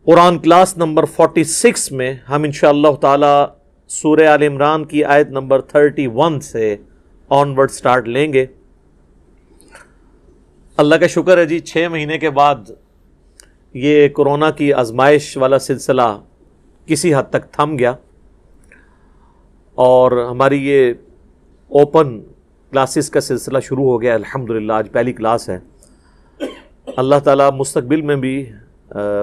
قرآن class number 46 میں ہم انشاءاللہ تعالی سورہ آل عمران کی آیت نمبر 31 سے آن ورڈ سٹارٹ لیں گے۔ اللہ کا شکر ہے جی، 6 مہینے کے بعد یہ کورونا کی آزمائش والا سلسلہ کسی حد تک تھم گیا اور ہماری یہ اوپن کلاسز کا سلسلہ شروع ہو گیا۔ الحمدللہ آج پہلی کلاس ہے۔ اللہ تعالیٰ مستقبل میں بھی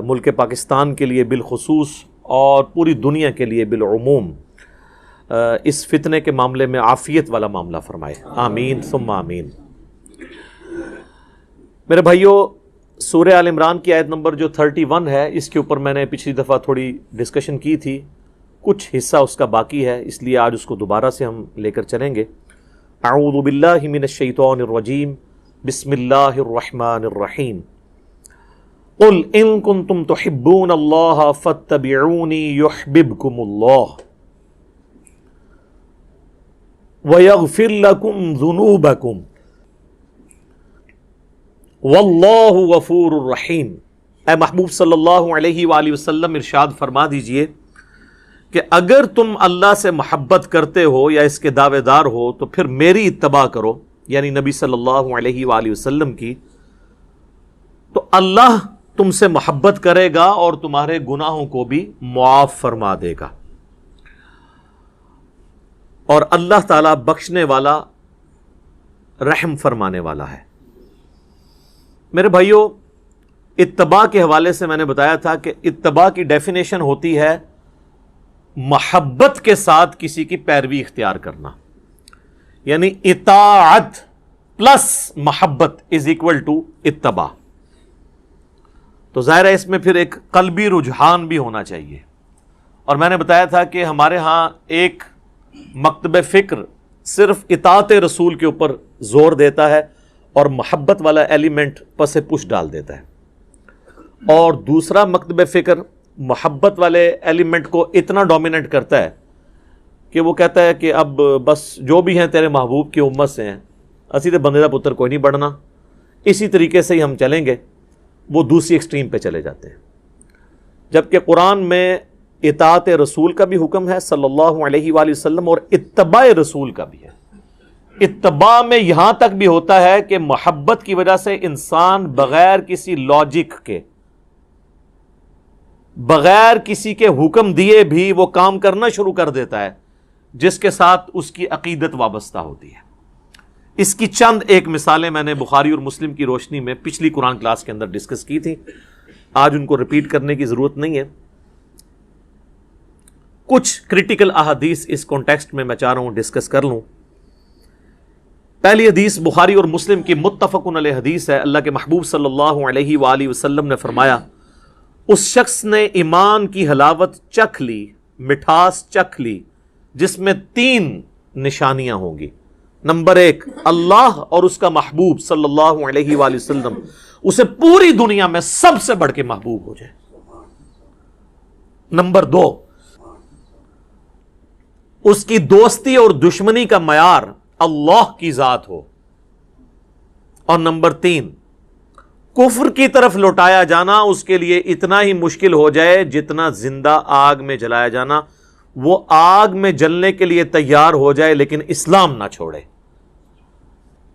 ملک پاکستان کے لیے بالخصوص اور پوری دنیا کے لیے بالعموم اس فتنے کے معاملے میں عافیت والا معاملہ فرمائے، آمین ثم آمین۔ میرے بھائیوں، سورہ آل عمران کی آیت نمبر جو 31 ہے، اس کے اوپر میں نے پچھلی دفعہ تھوڑی ڈسکشن کی تھی، کچھ حصہ اس کا باقی ہے، اس لیے آج اس کو دوبارہ سے ہم لے کر چلیں گے۔ اعوذ باللہ من الشیطان الرجیم، بسم اللہ الرحمن الرحیم۔ قل ان کنتم تحبون اللہ فاتبعونی یحببکم اللہ ویغفر لکم ذنوبکم واللہ غفور الرحیم۔ اے محبوب صلی اللہ علیہ وآلہ وسلم ارشاد فرما دیجئے کہ اگر تم اللہ سے محبت کرتے ہو یا اس کے دعوے دار ہو تو پھر میری اتباع کرو، یعنی نبی صلی اللہ علیہ وآلہ وسلم کی، تو اللہ تم سے محبت کرے گا اور تمہارے گناہوں کو بھی معاف فرما دے گا، اور اللہ تعالیٰ بخشنے والا رحم فرمانے والا ہے۔ میرے بھائیوں، اتباع کے حوالے سے میں نے بتایا تھا کہ اتباع کی ڈیفینیشن ہوتی ہے محبت کے ساتھ کسی کی پیروی اختیار کرنا، یعنی اطاعت پلس محبت از اکول ٹو اتباع۔ تو ظاہر ہے اس میں پھر ایک قلبی رجحان بھی ہونا چاہیے، اور میں نے بتایا تھا کہ ہمارے ہاں ایک مکتب فکر صرف اطاعت رسول کے اوپر زور دیتا ہے اور محبت والا ایلیمنٹ پس پش ڈال دیتا ہے، اور دوسرا مکتب فکر محبت والے ایلیمنٹ کو اتنا ڈومیننٹ کرتا ہے کہ وہ کہتا ہے کہ اب بس جو بھی ہیں تیرے محبوب کی امت سے ہیں، اسی تے بندے دا پتر کوئی نہیں بڑھنا، اسی طریقے سے ہی ہم چلیں گے۔ وہ دوسری ایکسٹریم پہ چلے جاتے ہیں، جبکہ قرآن میں اطاعت رسول کا بھی حکم ہے صلی اللہ علیہ وآلہ وسلم، اور اتباع رسول کا بھی ہے۔ اتباع میں یہاں تک بھی ہوتا ہے کہ محبت کی وجہ سے انسان بغیر کسی لاجک کے، بغیر کسی کے حکم دیے بھی وہ کام کرنا شروع کر دیتا ہے جس کے ساتھ اس کی عقیدت وابستہ ہوتی ہے۔ اس کی چند ایک مثالیں میں نے بخاری اور مسلم کی روشنی میں پچھلی قرآن کلاس کے اندر ڈسکس کی تھی، آج ان کو ریپیٹ کرنے کی ضرورت نہیں ہے۔ کچھ کریٹیکل احادیث اس کانٹیکسٹ میں چاہ رہا ہوں ڈسکس کر لوں۔ پہلی حدیث بخاری اور مسلم کی متفقن علیہ حدیث ہے۔ اللہ کے محبوب صلی اللہ علیہ وآلہ وسلم نے فرمایا، اس شخص نے ایمان کی حلاوت چکھ لی، مٹھاس چکھ لی، جس میں 3 نشانیاں ہوں گی۔ نمبر 1، اللہ اور اس کا محبوب صلی اللہ علیہ وآلہ وسلم اسے پوری دنیا میں سب سے بڑھ کے محبوب ہو جائے۔ نمبر 2، اس کی دوستی اور دشمنی کا معیار اللہ کی ذات ہو۔ اور نمبر 3، کفر کی طرف لوٹایا جانا اس کے لیے اتنا ہی مشکل ہو جائے جتنا زندہ آگ میں جلایا جانا، وہ آگ میں جلنے کے لیے تیار ہو جائے لیکن اسلام نہ چھوڑے۔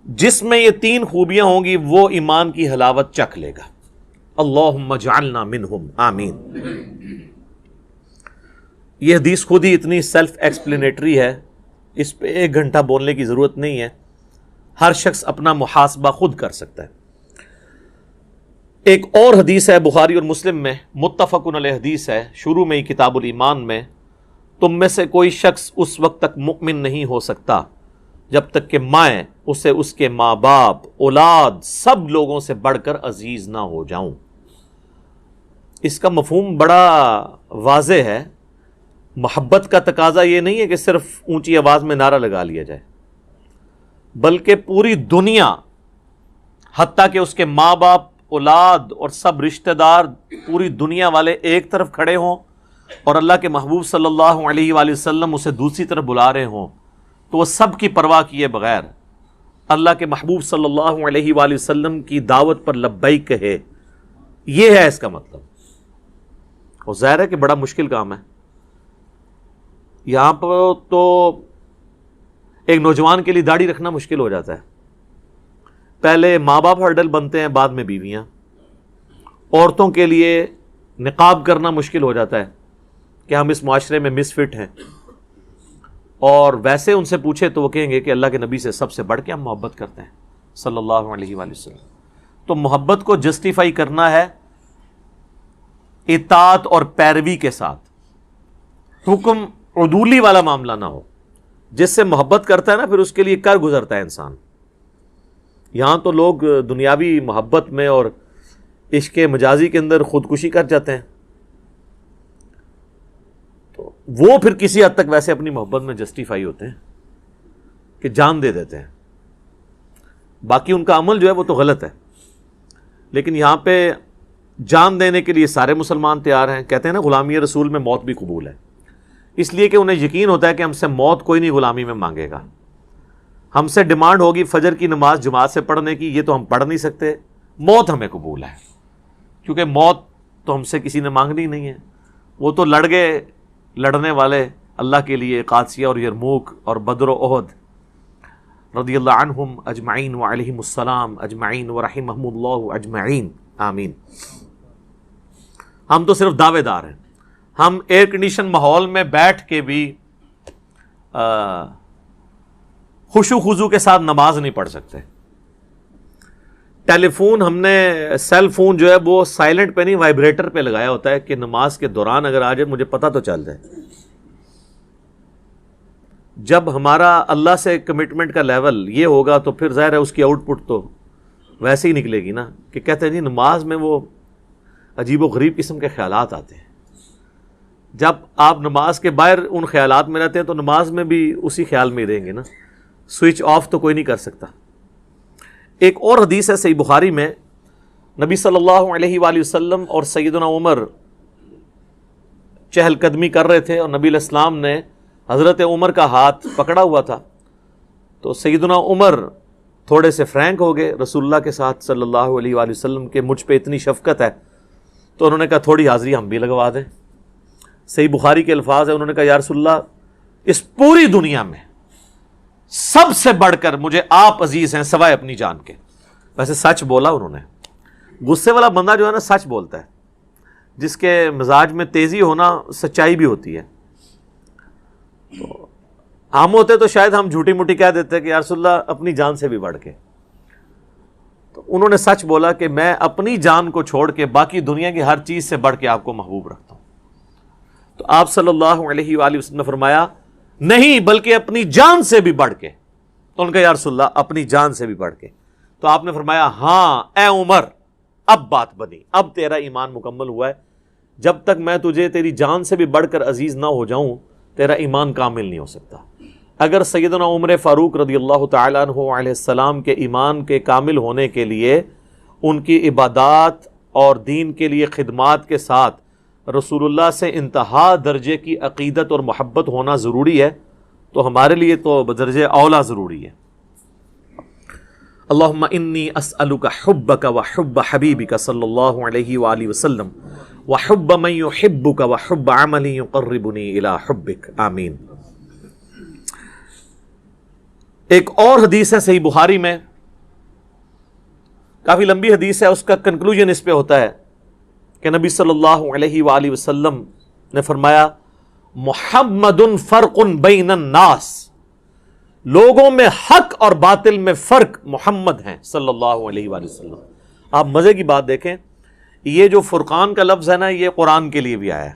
جس میں یہ 3 خوبیاں ہوں گی وہ ایمان کی حلاوت چکھ لے گا۔ اللہم اجعلنا منہم، آمین۔ یہ حدیث خود ہی اتنی سیلف ایکسپلینیٹری ہے، اس پہ 1 گھنٹہ بولنے کی ضرورت نہیں ہے، ہر شخص اپنا محاسبہ خود کر سکتا ہے۔ ایک اور حدیث ہے بخاری اور مسلم میں، متفقن علیہ حدیث ہے، شروع میں ہی کتاب الایمان میں، تم میں سے کوئی شخص اس وقت تک مؤمن نہیں ہو سکتا جب تک کہ میں اسے اس کے ماں باپ، اولاد، سب لوگوں سے بڑھ کر عزیز نہ ہو جاؤں۔ اس کا مفہوم بڑا واضح ہے۔ محبت کا تقاضا یہ نہیں ہے کہ صرف اونچی آواز میں نعرہ لگا لیا جائے، بلکہ پوری دنیا، حتیٰ کہ اس کے ماں باپ، اولاد اور سب رشتہ دار، پوری دنیا والے ایک طرف کھڑے ہوں اور اللہ کے محبوب صلی اللہ علیہ وآلہ وسلم اسے دوسری طرف بلا رہے ہوں، تو وہ سب کی پرواہ کیے بغیر اللہ کے محبوب صلی اللہ علیہ وآلہ وسلم کی دعوت پر لبیک کہے۔ یہ ہے اس کا مطلب۔ اور ظاہر ہے کہ بڑا مشکل کام ہے. یہاں پر تو ایک نوجوان کے لیے داڑھی رکھنا مشکل ہو جاتا ہے. پہلے ماں باپ ہرڈل بنتے ہیں، بعد میں بیویاں. عورتوں کے لیے نقاب کرنا مشکل ہو جاتا ہے کہ ہم اس معاشرے میں مس فٹ ہیں، اور ویسے ان سے پوچھے تو وہ کہیں گے کہ اللہ کے نبی سے سب سے بڑھ کے ہم محبت کرتے ہیں صلی اللہ علیہ وآلہ وسلم. تو محبت کو جسٹیفائی کرنا ہے اطاعت اور پیروی کے ساتھ. حکم عدولی والا معاملہ نہ ہو. جس سے محبت کرتا ہے نا پھر اس کے لیے کر گزرتا ہے انسان. یہاں تو لوگ دنیاوی محبت میں اور عشق مجازی کے اندر خودکشی کر جاتے ہیں، تو وہ پھر کسی حد تک ویسے اپنی محبت میں جسٹیفائی ہوتے ہیں کہ جان دے دیتے ہیں. باقی ان کا عمل جو ہے وہ تو غلط ہے، لیکن یہاں پہ جان دینے کے لیے سارے مسلمان تیار ہیں. کہتے ہیں نا غلامی رسول میں موت بھی قبول ہے، اس لیے کہ انہیں یقین ہوتا ہے کہ ہم سے موت کوئی نہیں غلامی میں مانگے گا. ہم سے ڈیمانڈ ہوگی فجر کی نماز جماعت سے پڑھنے کی، یہ تو ہم پڑھ نہیں سکتے. موت ہمیں قبول ہے، کیونکہ موت تو ہم سے کسی نے مانگنی نہیں ہے. وہ تو لڑ گئے لڑنے والے اللہ کے لیے قادسیہ اور یرموک اور بدر و احد رضی اللہ عنہم اجمعین وعلیہم السلام اجمعین ورحمہم اللہ اجمعین آمین. ہم تو صرف دعوے دار ہیں. ہم ایئر کنڈیشن ماحول میں بیٹھ کے بھی خشوع خضوع کے ساتھ نماز نہیں پڑھ سکتے. ٹیلی فون ہم نے سیل فون جو ہے وہ سائلنٹ پہ نہیں وائبریٹر پہ لگایا ہوتا ہے کہ نماز کے دوران اگر آ جائے مجھے پتہ تو چل جائے. جب ہمارا اللہ سے کمٹمنٹ کا لیول یہ ہوگا تو پھر ظاہر ہے اس کی آؤٹ پٹ تو ویسے ہی نکلے گی نا کہ کہتے ہیں جی نماز میں وہ عجیب و غریب قسم کے خیالات آتے ہیں. جب آپ نماز کے باہر ان خیالات میں رہتے ہیں تو نماز میں بھی اسی خیال میں ہی رہیں گے نا. سوئچ آف تو کوئی نہیں کر سکتا. ایک اور حدیث ہے صحیح بخاری میں، نبی صلی اللہ علیہ وآلہ وسلم اور سیدنا عمر چہل قدمی کر رہے تھے، اور نبی علیہ السلام نے حضرت عمر کا ہاتھ پکڑا ہوا تھا. تو سیدنا عمر تھوڑے سے فرینک ہو گئے رسول اللہ کے ساتھ صلی اللہ علیہ وآلہ وسلم کے، مجھ پہ اتنی شفقت ہے تو انہوں نے کہا تھوڑی حاضری ہم بھی لگوا دیں. صحیح بخاری کے الفاظ ہیں، انہوں نے کہا یا رسول اللہ اس پوری دنیا میں سب سے بڑھ کر مجھے آپ عزیز ہیں سوائے اپنی جان کے. ویسے سچ بولا انہوں نے. غصے والا بندہ جو ہے نا سچ بولتا ہے، جس کے مزاج میں تیزی ہونا سچائی بھی ہوتی ہے. تو ہم ہوتے تو شاید ہم جھوٹی موٹی کہہ دیتے کہ یا رسول اللہ اپنی جان سے بھی بڑھ کے. تو انہوں نے سچ بولا کہ میں اپنی جان کو چھوڑ کے باقی دنیا کی ہر چیز سے بڑھ کے آپ کو محبوب رکھتا ہوں. تو آپ صلی اللہ علیہ وآلہ وسلم نے فرمایا نہیں بلکہ اپنی جان سے بھی بڑھ کے. تو ان کا یا رسول اللہ اپنی جان سے بھی بڑھ کے. تو آپ نے فرمایا ہاں اے عمر اب بات بنی، اب تیرا ایمان مکمل ہوا ہے. جب تک میں تجھے تیری جان سے بھی بڑھ کر عزیز نہ ہو جاؤں تیرا ایمان کامل نہیں ہو سکتا. اگر سیدنا عمر فاروق رضی اللہ تعالیٰ عنہ علیہ السلام کے ایمان کے کامل ہونے کے لیے ان کی عبادات اور دین کے لیے خدمات کے ساتھ رسول اللہ سے انتہا درجے کی عقیدت اور محبت ہونا ضروری ہے تو ہمارے لیے تو بدرجہ اولا ضروری ہے. اللہم انی اسألک حبک وحب حبیبک صلی اللہ علیہ وآلہ وسلم وحب من یحبک وحب عمل یقربنی الی حبک آمین. ایک اور حدیث ہے صحیح بخاری میں، کافی لمبی حدیث ہے، اس کا کنکلوژن اس پہ ہوتا ہے کہ نبی صلی اللہ علیہ وآلہ وسلم نے فرمایا محمد فرق بین الناس، لوگوں میں حق اور باطل میں فرق محمد ہیں صلی اللہ علیہ وآلہ وسلم. آپ مزے کی بات دیکھیں، یہ جو فرقان کا لفظ ہے نا یہ قرآن کے لیے بھی آیا ہے.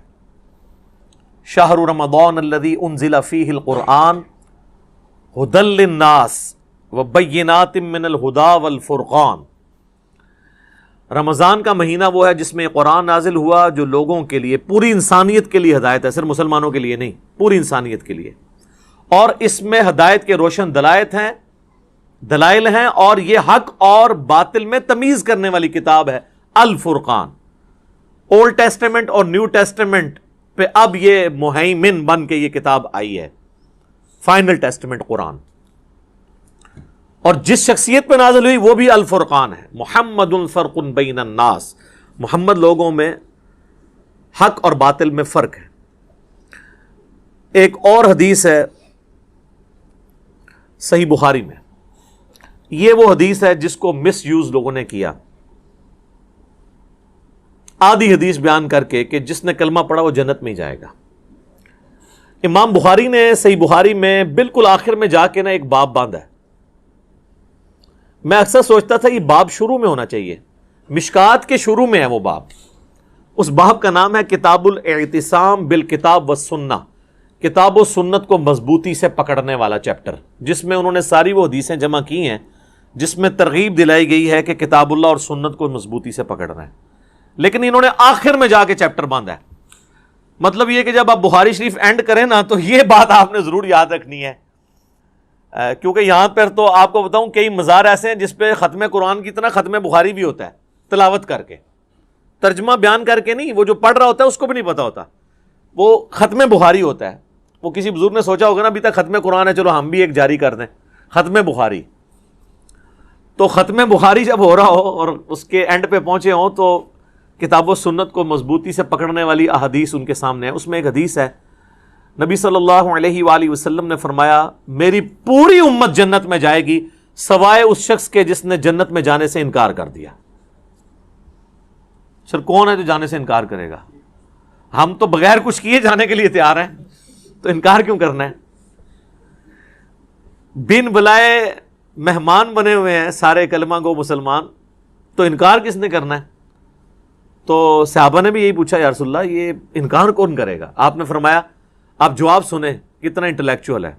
شہر رمضان الذی انزل فیہ القرآن ھدی للناس وبینات من الھدی والفرقان. رمضان کا مہینہ وہ ہے جس میں قرآن نازل ہوا جو لوگوں کے لیے، پوری انسانیت کے لیے ہدایت ہے، صرف مسلمانوں کے لیے نہیں، پوری انسانیت کے لیے. اور اس میں ہدایت کے روشن دلائل ہیں اور یہ حق اور باطل میں تمیز کرنے والی کتاب ہے الفرقان. اولڈ ٹیسٹمنٹ اور نیو ٹیسٹمنٹ پہ اب یہ مہیمن بن کے یہ کتاب آئی ہے، فائنل ٹیسٹمنٹ قرآن. اور جس شخصیت پہ نازل ہوئی وہ بھی الفرقان ہے. محمد فرق بین الناس، محمد لوگوں میں حق اور باطل میں فرق ہے. ایک اور حدیث ہے صحیح بخاری میں، یہ وہ حدیث ہے جس کو مس یوز لوگوں نے کیا، آدھی حدیث بیان کر کے کہ جس نے کلمہ پڑھا وہ جنت میں ہی جائے گا. امام بخاری نے صحیح بخاری میں بالکل آخر میں جا کے نا ایک باب باندھا ہے. میں اکثر سوچتا تھا یہ باب شروع میں ہونا چاہیے، مشکات کے شروع میں ہے وہ باب. اس باب کا نام ہے کتاب الاعتصام بالکتاب والسنہ، کتاب و سنت کو مضبوطی سے پکڑنے والا چیپٹر، جس میں انہوں نے ساری وہ حدیثیں جمع کی ہیں جس میں ترغیب دلائی گئی ہے کہ کتاب اللہ اور سنت کو مضبوطی سے پکڑنا ہے. لیکن انہوں نے آخر میں جا کے چیپٹر باندھا ہے. مطلب یہ کہ جب آپ بخاری شریف اینڈ کریں نا تو یہ بات آپ نے ضرور یاد رکھنی ہے، کیونکہ یہاں پر تو آپ کو بتاؤں کئی مزار ایسے ہیں جس پہ ختم قرآن کی طرح ختم بخاری بھی ہوتا ہے، تلاوت کر کے، ترجمہ بیان کر کے نہیں. وہ جو پڑھ رہا ہوتا ہے اس کو بھی نہیں پتا ہوتا وہ ختم بخاری ہوتا ہے. وہ کسی بزرگ نے سوچا ہوگا نا ابھی تک ختم قرآن ہے، چلو ہم بھی ایک جاری کر دیں، ختم بخاری. تو ختم بخاری جب ہو رہا ہو اور اس کے اینڈ پہ پہنچے ہوں تو کتاب و سنت کو مضبوطی سے پکڑنے والی احادیث ان کے سامنے ہے. اس میں ایک حدیث ہے، نبی صلی اللہ علیہ وآلہ وسلم نے فرمایا میری پوری امت جنت میں جائے گی سوائے اس شخص کے جس نے جنت میں جانے سے انکار کر دیا. سر کون ہے جو جانے سے انکار کرے گا؟ ہم تو بغیر کچھ کیے جانے کے لیے تیار ہیں، تو انکار کیوں کرنا ہے؟ بن بلائے مہمان بنے ہوئے ہیں سارے کلمہ گو مسلمان، تو انکار کس نے کرنا ہے؟ تو صحابہ نے بھی یہی پوچھا یا رسول اللہ یہ انکار کون کرے گا؟ آپ نے فرمایا آپ جواب سنیں کتنا انٹلیکچوئل ہے.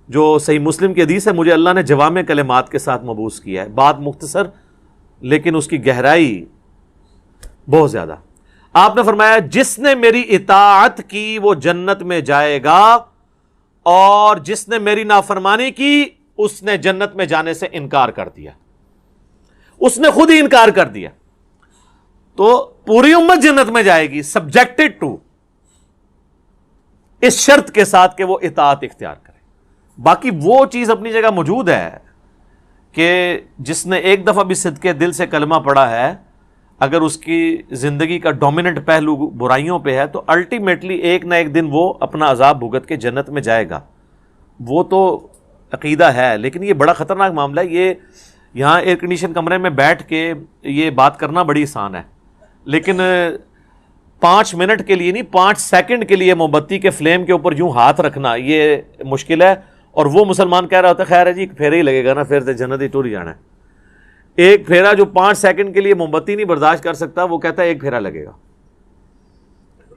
جو صحیح مسلم کی حدیث ہے، مجھے اللہ نے جوامع کلمات کے ساتھ مبعوث کیا ہے، بات مختصر لیکن اس کی گہرائی بہت زیادہ. آپ نے فرمایا جس نے میری اطاعت کی وہ جنت میں جائے گا، اور جس نے میری نافرمانی کی اس نے جنت میں جانے سے انکار کر دیا. اس نے خود ہی انکار کر دیا. تو پوری امت جنت میں جائے گی سبجیکٹڈ ٹو، اس شرط کے ساتھ کہ وہ اطاعت اختیار کرے. باقی وہ چیز اپنی جگہ موجود ہے کہ جس نے ایک دفعہ بھی صدقے دل سے کلمہ پڑھا ہے، اگر اس کی زندگی کا ڈومیننٹ پہلو برائیوں پہ ہے تو الٹیمیٹلی ایک نہ ایک دن وہ اپنا عذاب بھگت کے جنت میں جائے گا. وہ تو عقیدہ ہے، لیکن یہ بڑا خطرناک معاملہ ہے. یہ یہاں ایئر کنڈیشن کمرے میں بیٹھ کے یہ بات کرنا بڑی آسان ہے، لیکن 5 منٹ کے لیے نہیں 5 سیکنڈ کے لیے موم بتی کے فلیم کے اوپر یوں ہاتھ رکھنا یہ مشکل ہے. اور وہ مسلمان کہہ رہا ہوتا ہے خیر ہے جی ایک پھیرا ہی لگے گا نا، پھر تو جنت ہی ٹور ہی جانا ہے. ایک پھیرا جو 5 سیکنڈ کے لیے موم بتی نہیں برداشت کر سکتا وہ کہتا ہے ایک پھیرا لگے گا.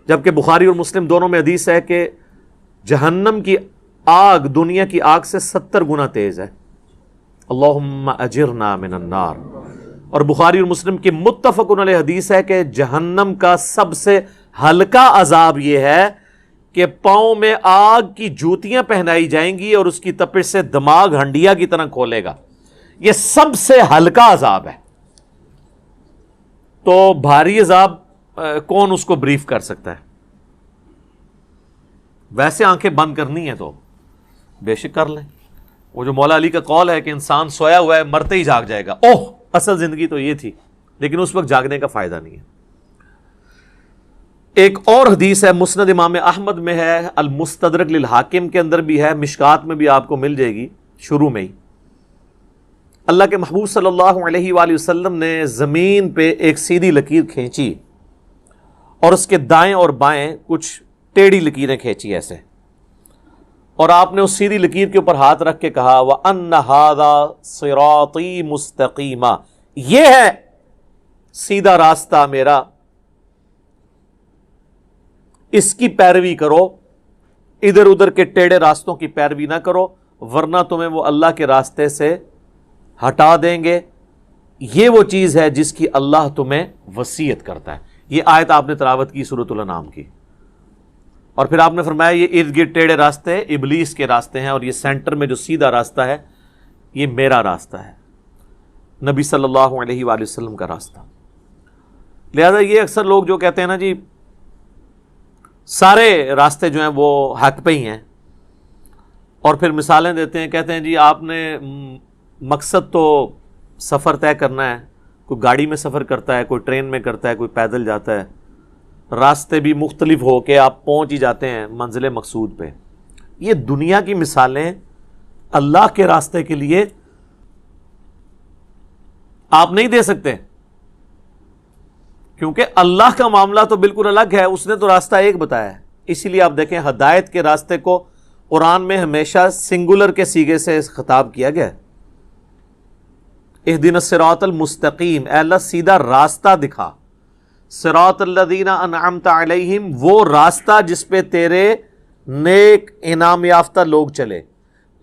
جبکہ بخاری اور مسلم دونوں میں حدیث ہے کہ جہنم کی آگ دنیا کی آگ سے 70 گنا تیز ہے. اللہم اجرنا من النار. اور بخاری اور مسلم کی متفق علیہ حدیث ہے کہ جہنم کا سب سے ہلکا عذاب یہ ہے کہ پاؤں میں آگ کی جوتیاں پہنائی جائیں گی اور اس کی تپش سے دماغ ہنڈیا کی طرح کھولے گا. یہ سب سے ہلکا عذاب ہے. تو بھاری عذاب کون اس کو بریف کر سکتا ہے؟ ویسے آنکھیں بند کرنی ہے تو بے شک کر لیں. وہ جو مولا علی کا قول ہے کہ انسان سویا ہوا ہے مرتے ہی جاگ جائے گا، اوہ اصل زندگی تو یہ تھی، لیکن اس وقت جاگنے کا فائدہ نہیں ہے. ایک اور حدیث ہے مسند امام احمد میں ہے، المستدرک للحاکم کے اندر بھی ہے، مشکات میں بھی آپ کو مل جائے گی شروع میں ہی. اللہ کے محبوب صلی اللہ علیہ وآلہ وسلم نے زمین پہ ایک سیدھی لکیر کھینچی اور اس کے دائیں اور بائیں کچھ ٹیڑھی لکیریں کھینچی ایسے، اور آپ نے اس سیدھی لکیر کے اوپر ہاتھ رکھ کے کہا وَأَنَّ هَذَا صِرَاطِي مُسْتَقِيمًا، یہ ہے سیدھا راستہ میرا، اس کی پیروی کرو، ادھر ادھر کے ٹیڑھے راستوں کی پیروی نہ کرو ورنہ تمہیں وہ اللہ کے راستے سے ہٹا دیں گے. یہ وہ چیز ہے جس کی اللہ تمہیں وصیت کرتا ہے. یہ آیت آپ نے تلاوت کی سورۃ الانعام کی، اور پھر آپ نے فرمایا یہ ارد گرد ٹیڑھے راستے ابلیس کے راستے ہیں اور یہ سینٹر میں جو سیدھا راستہ ہے یہ میرا راستہ ہے، نبی صلی اللہ علیہ وآلہ وسلم کا راستہ. لہذا یہ اکثر لوگ جو کہتے ہیں نا جی سارے راستے جو ہیں وہ حق پہ ہی ہیں، اور پھر مثالیں دیتے ہیں، کہتے ہیں جی آپ نے مقصد تو سفر طے کرنا ہے، کوئی گاڑی میں سفر کرتا ہے، کوئی ٹرین میں کرتا ہے، کوئی پیدل جاتا ہے، راستے بھی مختلف ہو کے آپ پہنچ ہی جاتے ہیں منزل مقصود پہ. یہ دنیا کی مثالیں اللہ کے راستے کے لیے آپ نہیں دے سکتے، کیونکہ اللہ کا معاملہ تو بالکل الگ ہے، اس نے تو راستہ ایک بتایا ہے. اسی لیے آپ دیکھیں ہدایت کے راستے کو قرآن میں ہمیشہ سنگولر کے صیغے سے خطاب کیا گیا ہے. اہدنا الصراط المستقیم، اے اللہ سیدھا راستہ دکھا. صراط الذین انعمت علیہم، وہ راستہ جس پہ تیرے نیک انعام یافتہ لوگ چلے.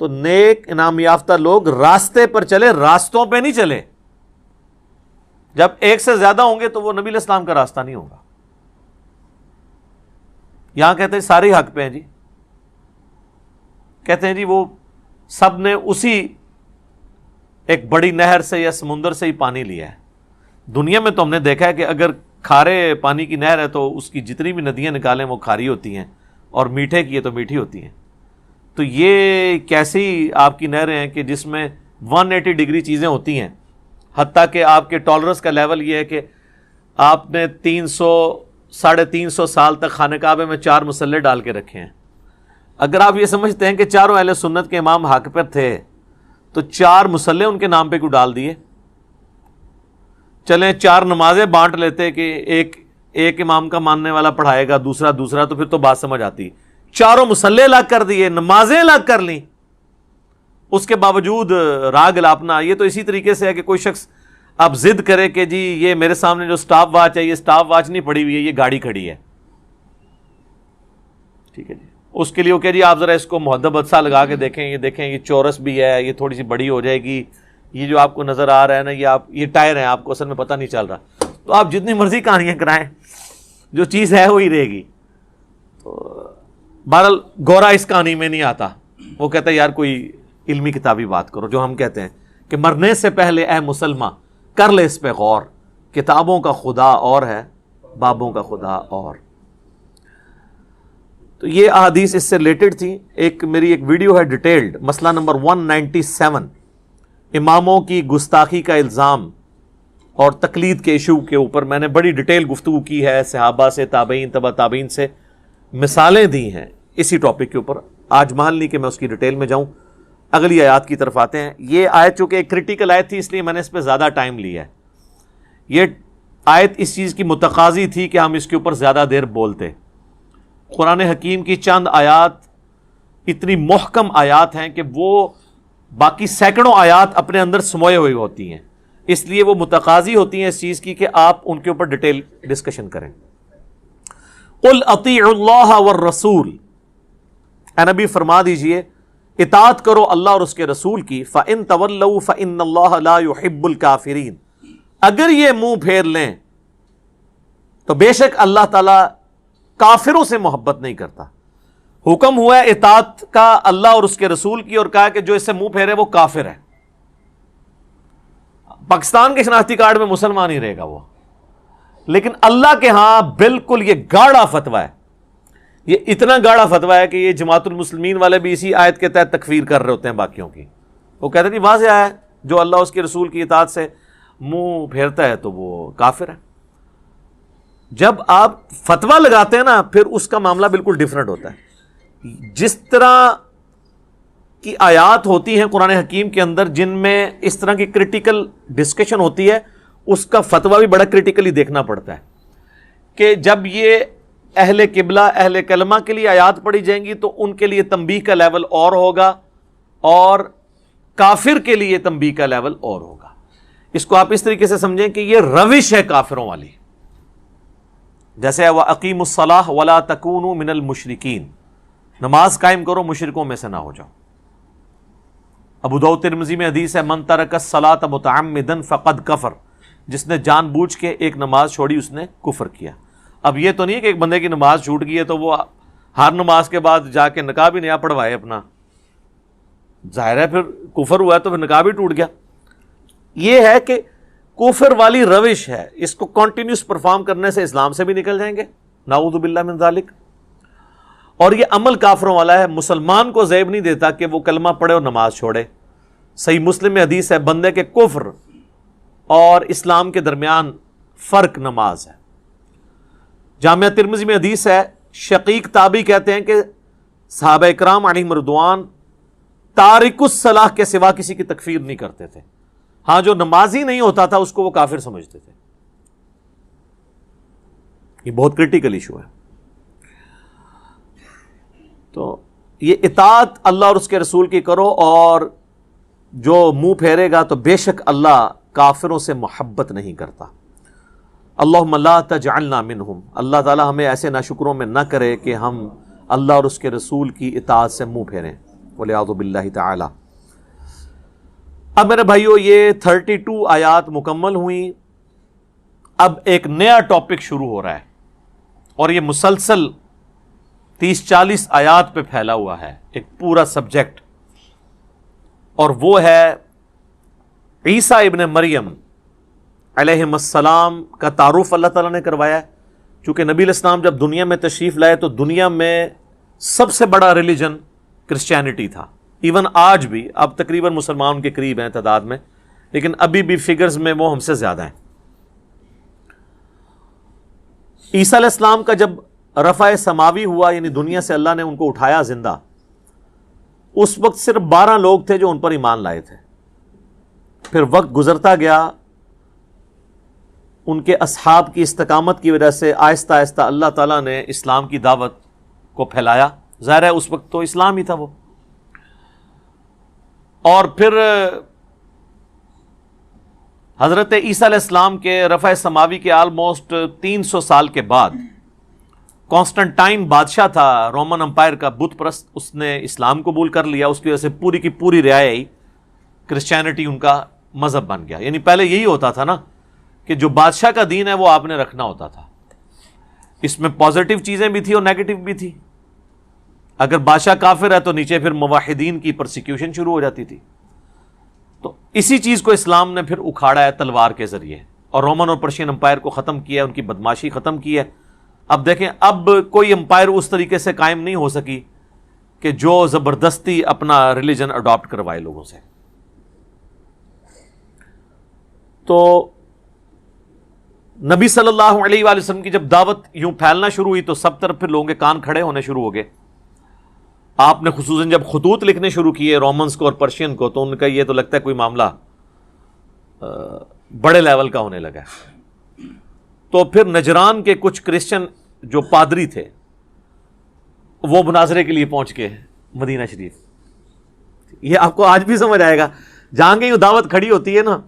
تو نیک انعام یافتہ لوگ راستے پر چلے، راستوں پہ نہیں چلے. جب ایک سے زیادہ ہوں گے تو وہ نبی علیہ السلام کا راستہ نہیں ہوگا. یہاں کہتے ہیں سارے حق پہ ہیں جی، کہتے ہیں جی وہ سب نے اسی ایک بڑی نہر سے یا سمندر سے ہی پانی لیا ہے. دنیا میں تو ہم نے دیکھا ہے کہ اگر کھارے پانی کی نہر ہے تو اس کی جتنی بھی ندیاں نکالیں وہ کھاری ہوتی ہیں، اور میٹھے کی ہے تو میٹھی ہوتی ہیں. تو یہ کیسی آپ کی نہریں ہیں کہ جس میں 180 ڈگری چیزیں ہوتی ہیں، حتیٰ کہ آپ کے ٹالرنس کا لیول یہ ہے کہ آپ نے 300-350 سال تک خانہ کعبے میں 4 مصلے ڈال کے رکھے ہیں. اگر آپ یہ سمجھتے ہیں کہ چاروں اہل سنت کے امام حق پر تھے تو 4 مصلے ان کے نام پہ کیوں ڈال دیے؟ چلیں 4 نمازیں بانٹ لیتے کہ ایک امام کا ماننے والا پڑھائے گا، دوسرا، تو پھر تو بات سمجھ آتی. 4 مصلے الگ کر دیے، نمازیں الگ کر لیں، اس کے باوجود راگ الاپنا. یہ تو اسی طریقے سے ہے کہ کوئی شخص اب ضد کرے کہ جی یہ میرے سامنے جو سٹاپ واچ ہے، یہ سٹاپ واچ نہیں پڑی ہوئی ہے، یہ گاڑی کھڑی ہے. ٹھیک ہے جی، اس کے لیے وہ کہ جی آپ ذرا اس کو محدبت سا لگا کے دیکھیں، یہ چورس بھی ہے، یہ تھوڑی سی بڑی ہو جائے گی، یہ جو آپ کو نظر آ رہا ہے نا یہ ٹائر ہیں، آپ کو اصل میں پتہ نہیں چل رہا. تو آپ جتنی مرضی کہانیاں کرائیں، جو چیز ہے وہی رہے گی. تو بہرحال گورا اس کہانی میں نہیں آتا. وہ کہتا ہے یار کوئی علمی کتابی بات کرو. جو ہم کہتے ہیں کہ مرنے سے پہلے اے مسلمان کر لے اس پہ غور، کتابوں کا خدا اور ہے، بابوں کا خدا اور. تو یہ احادیث اس سے ریلیٹڈ تھی. میری ایک ویڈیو ہے ڈیٹیلڈ، مسئلہ نمبر 197، اماموں کی گستاخی کا الزام اور تقلید کے ایشو کے اوپر میں نے بڑی ڈیٹیل گفتگو کی ہے، صحابہ سے، تابعین، تبع تابعین سے مثالیں دی ہیں اسی ٹاپک کے اوپر. آج محل نہیں کہ میں اس کی ڈیٹیل میں جاؤں. اگلی آیات کی طرف آتے ہیں. یہ آیت چونکہ ایک کریٹیکل آیت تھی اس لیے میں نے اس پہ زیادہ ٹائم لیا ہے. یہ آیت اس چیز کی متقاضی تھی کہ ہم اس کے اوپر زیادہ دیر بولتے. قرآن حکیم کی چند آیات اتنی محکم آیات ہیں کہ وہ باقی سینکڑوں آیات اپنے اندر سموئے ہوئے ہوتی ہیں، اس لیے وہ متقاضی ہوتی ہیں اس چیز کی کہ آپ ان کے اوپر ڈیٹیل ڈسکشن کریں. قل اطیعوا اللہ والرسول، اے نبی فرما دیجئے اطاعت کرو اللہ اور اس کے رسول کی. فَإِن تَوَلَّوْا فَإِنَّ اللَّهَ لَا يُحِبُّ الْكَافِرِينَ، اگر یہ منہ پھیر لیں تو بے شک اللہ تعالیٰ کافروں سے محبت نہیں کرتا. حکم ہوا ہے اطاعت کا اللہ اور اس کے رسول کی، اور کہا کہ جو اس سے منہ پھیرے وہ کافر ہے. پاکستان کے شناختی کارڈ میں مسلمان ہی رہے گا وہ، لیکن اللہ کے ہاں بالکل یہ گاڑا فتویٰ ہے. یہ اتنا گاڑا فتویٰ ہے کہ یہ جماعت المسلمین والے بھی اسی آیت کے تحت تکفیر کر رہے ہوتے ہیں باقیوں کی. وہ کہتے ہیں واضح ہے جو اللہ اس کے رسول کی اطاعت سے منہ پھیرتا ہے تو وہ کافر ہے. جب آپ فتویٰ لگاتے ہیں نا پھر اس کا معاملہ بالکل ڈیفرنٹ ہوتا ہے. جس طرح کی آیات ہوتی ہیں قرآن حکیم کے اندر جن میں اس طرح کی کرٹیکل ڈسکشن ہوتی ہے، اس کا فتویٰ بھی بڑا کرٹیکلی دیکھنا پڑتا ہے کہ جب یہ اہل قبلہ اہل کلمہ کے لیے آیات پڑھی جائیں گی تو ان کے لیے تنبیہ کا لیول اور ہوگا، اور کافر کے لیے تنبیہ کا لیول اور ہوگا. اس کو آپ اس طریقے سے سمجھیں کہ یہ روش ہے کافروں والی. جیسے وَأَقِیمُوا الصَّلَاةَ وَلَا تَكُونُوا مِنَ الْمُشْرِكِينَ، نماز قائم کرو مشرکوں میں سے نہ ہو جاؤ. ابو داؤد ترمذی میں حدیث ہے من ترک الصلاۃ متعمدا فقد کفر، جس نے جان بوجھ کے ایک نماز چھوڑی اس نے کفر کیا. اب یہ تو نہیں ہے کہ ایک بندے کی نماز چھوٹ گئی ہے تو وہ ہر نماز کے بعد جا کے نقاب بھی نیا پڑھوائے اپنا. ظاہر ہے پھر کفر ہوا ہے تو پھر نقاب بھی ٹوٹ گیا. یہ ہے کہ کفر والی روش ہے، اس کو کنٹینیوس پرفارم کرنے سے اسلام سے بھی نکل جائیں گے، نعوذ باللہ من ذالک. اور یہ عمل کافروں والا ہے. مسلمان کو زیب نہیں دیتا کہ وہ کلمہ پڑھے اور نماز چھوڑے. صحیح مسلم میں حدیث ہے بندے کے کفر اور اسلام کے درمیان فرق نماز ہے. جامعہ ترمذی میں حدیث ہے، شقیق تابعی کہتے ہیں کہ صحابہ اکرام علیہم رضوان تارک الصلاح کے سوا کسی کی تکفیر نہیں کرتے تھے. ہاں جو نمازی نہیں ہوتا تھا اس کو وہ کافر سمجھتے تھے. یہ بہت کرٹیکل ایشو ہے. تو یہ اطاعت اللہ اور اس کے رسول کی کرو، اور جو منہ پھیرے گا تو بے شک اللہ کافروں سے محبت نہیں کرتا. اللہم لا تجعلنا منہم، اللہ تعالی ہمیں ایسے ناشکروں میں نہ کرے کہ ہم اللہ اور اس کے رسول کی اطاعت سے منہ پھیریں، والعیاذ باللہ تعالی. اب میرے بھائیو یہ 32 آیات مکمل ہوئیں. اب ایک نیا ٹاپک شروع ہو رہا ہے، اور یہ مسلسل 30-40 آیات پہ پھیلا ہوا ہے، ایک پورا سبجیکٹ، اور وہ ہے عیسیٰ ابن مریم علیہ السلام کا تعارف اللہ تعالیٰ نے کروایا ہے. چونکہ نبی علیہ السلام جب دنیا میں تشریف لائے تو دنیا میں سب سے بڑا ریلیجن کرسچینٹی تھا. ایون آج بھی اب تقریباً مسلمان کے قریب ہیں تعداد میں، لیکن ابھی بھی فگرز میں وہ ہم سے زیادہ ہیں. عیسیٰ علیہ السلام کا جب رفع سماوی ہوا، یعنی دنیا سے اللہ نے ان کو اٹھایا زندہ، اس وقت صرف 12 لوگ تھے جو ان پر ایمان لائے تھے. پھر وقت گزرتا گیا، ان کے اصحاب کی استقامت کی وجہ سے آہستہ آہستہ اللہ تعالیٰ نے اسلام کی دعوت کو پھیلایا. ظاہر ہے اس وقت تو اسلام ہی تھا وہ. اور پھر حضرت عیسیٰ علیہ السلام کے رفع سماوی کے آلموسٹ 300 سال کے بعد کانسٹنٹائن بادشاہ تھا رومن امپائر کا، بت پرست، اس نے اسلام قبول کر لیا. اس کی وجہ سے پوری کی پوری رعایا کرسچینٹی ان کا مذہب بن گیا. یعنی پہلے یہی ہوتا تھا نا کہ جو بادشاہ کا دین ہے وہ آپ نے رکھنا ہوتا تھا. اس میں پازیٹیو چیزیں بھی تھی اور نیگیٹو بھی تھی. اگر بادشاہ کافر ہے تو نیچے پھر موحدین کی پرسیکیوشن شروع ہو جاتی تھی. تو اسی چیز کو اسلام نے پھر اکھاڑا ہے تلوار کے ذریعے، اور رومن اور پرشین امپائر کو ختم کیا ہے، ان کی بدماشی ختم کی ہے. اب دیکھیں، اب کوئی امپائر اس طریقے سے قائم نہیں ہو سکی کہ جو زبردستی اپنا ریلیجن اڈاپٹ کروائے لوگوں سے. تو نبی صلی اللہ علیہ وآلہ وسلم کی جب دعوت یوں پھیلنا شروع ہوئی تو سب طرف پھر لوگوں کے کان کھڑے ہونے شروع ہو گئے. آپ نے خصوصاً جب خطوط لکھنے شروع کیے رومنز کو اور پرشین کو، تو ان کا یہ تو لگتا ہے کوئی معاملہ بڑے لیول کا ہونے لگا. تو پھر نجران کے کچھ کرسچن جو پادری تھے وہ مناظرے کے لیے پہنچ کے مدینہ شریف. یہ آپ کو آج بھی سمجھ آئے گا، جہاں کہیں دعوت کھڑی ہوتی ہے نا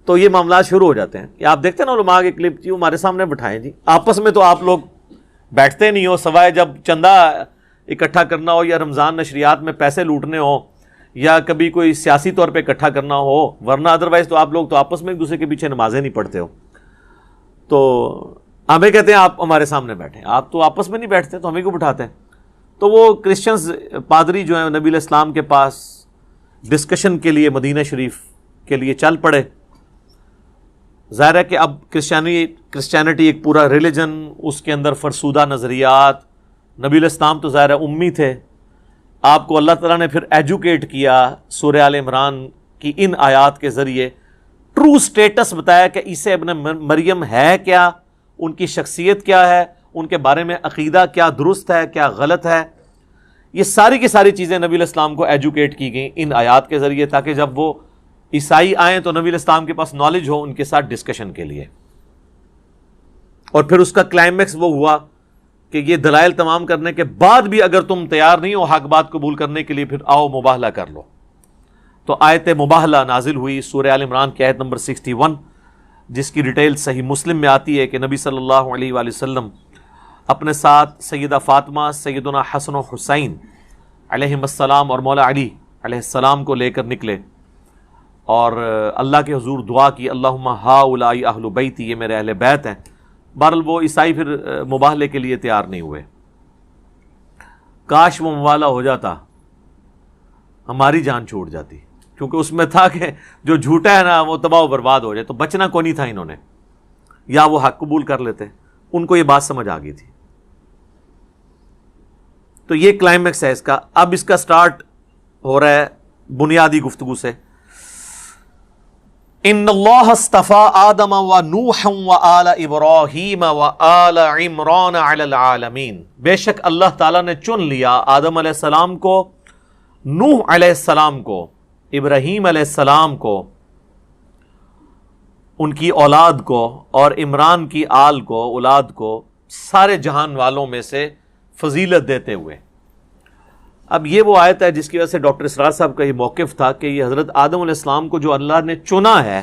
تو یہ معاملات شروع ہو جاتے ہیں. یہ آپ دیکھتے ہیں نا علماء کے کلپ، جی ہمارے سامنے بٹھائیں جی، آپس میں تو آپ لوگ بیٹھتے نہیں ہو سوائے جب چندہ اکٹھا کرنا ہو یا رمضان نشریات میں پیسے لوٹنے ہو یا کبھی کوئی سیاسی طور پہ اکٹھا کرنا ہو، ورنہ ادروائز تو آپ لوگ تو آپس میں ایک دوسرے کے پیچھے نمازیں نہیں پڑھتے ہو. تو ہمیں کہتے ہیں آپ ہمارے سامنے بیٹھیں، آپ تو آپس میں نہیں بیٹھتے تو ہمیں کو بٹھاتے ہیں. تو وہ کرسچنز پادری جو ہیں نبی علیہ السلام کے پاس ڈسکشن کے لیے مدینہ شریف کے لیے چل پڑے. ظاہر ہے کہ اب کرسچینٹی ایک پورا ریلیجن، اس کے اندر فرسودہ نظریات. نبی علیہ السلام تو ظاہر ہے امی تھے، آپ کو اللہ تعالیٰ نے پھر ایجوکیٹ کیا سورہ آل عمران کی ان آیات کے ذریعے. ٹرو سٹیٹس بتایا کہ عیسیٰ ابن مریم ہے کیا، ان کی شخصیت کیا ہے، ان کے بارے میں عقیدہ کیا درست ہے کیا غلط ہے. یہ ساری کی ساری چیزیں نبی علیہ السلام کو ایجوکیٹ کی گئیں ان آیات کے ذریعے، تاکہ جب وہ عیسائی آئیں تو نبی علیہ السلام کے پاس نالج ہو ان کے ساتھ ڈسکشن کے لیے. اور پھر اس کا کلائمیکس وہ ہوا کہ یہ دلائل تمام کرنے کے بعد بھی اگر تم تیار نہیں ہو حق بات قبول کرنے کے لیے، پھر آؤ مباہلہ کر لو. تو آیت مباہلہ نازل ہوئی سورہ آل عمران کی آیت نمبر 61، جس کی ڈیٹیل صحیح مسلم میں آتی ہے کہ نبی صلی اللہ علیہ وآلہ وسلم اپنے ساتھ سیدہ فاطمہ، سیدنا حسن و حسین علیہ السلام اور مولا علی علیہ السلام کو لے کر نکلے اور اللہ کے حضور دعا کی، اللہم ہؤلاء اہل بیتی، یہ میرے اہل بیت ہیں. بہرحال وہ عیسائی پھر مباہلے کے لیے تیار نہیں ہوئے. کاش وہ مباہلہ ہو جاتا، ہماری جان چھوٹ جاتی، کیونکہ اس میں تھا کہ جو جھوٹا ہے نا وہ تباہ و برباد ہو جائے. تو بچنا کو نہیں تھا انہوں نے، یا وہ حق قبول کر لیتے. ان کو یہ بات سمجھ آ گئی تھی. تو یہ کلائمیکس ہے اس کا. اب اس کا سٹارٹ ہو رہا ہے بنیادی گفتگو سے. ان اللہ اصطفى آدم ونوحا وآل ابراہیم وآل عمران علی العالمین، بے شک اللہ تعالیٰ نے چن لیا آدم علیہ السلام کو، نوح علیہ السلام کو، ابراہیم علیہ السلام کو، ان کی اولاد کو، اور عمران کی آل کو، اولاد کو، سارے جہان والوں میں سے فضیلت دیتے ہوئے۔ اب یہ وہ آیت ہے جس کی وجہ سے ڈاکٹر اسرار صاحب کا یہ موقف تھا کہ یہ حضرت آدم علیہ السلام کو جو اللہ نے چنا ہے،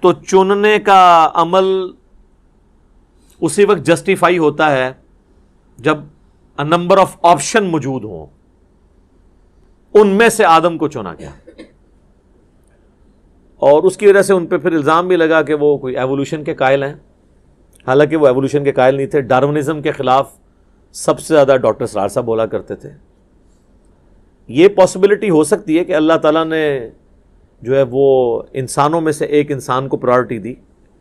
تو چننے کا عمل اسی وقت جسٹیفائی ہوتا ہے جب نمبر آف آپشن موجود ہوں، ان میں سے آدم کو چنا گیا، اور اس کی وجہ سے ان پہ پھر الزام بھی لگا کہ وہ کوئی ایوولوشن کے قائل ہیں، حالانکہ وہ ایوولوشن کے قائل نہیں تھے۔ ڈارونزم کے خلاف سب سے زیادہ ڈاکٹر اسرار صاحب بولا کرتے تھے۔ یہ پاسبلٹی ہو سکتی ہے کہ اللہ تعالیٰ نے جو ہے وہ انسانوں میں سے ایک انسان کو پرائرٹی دی،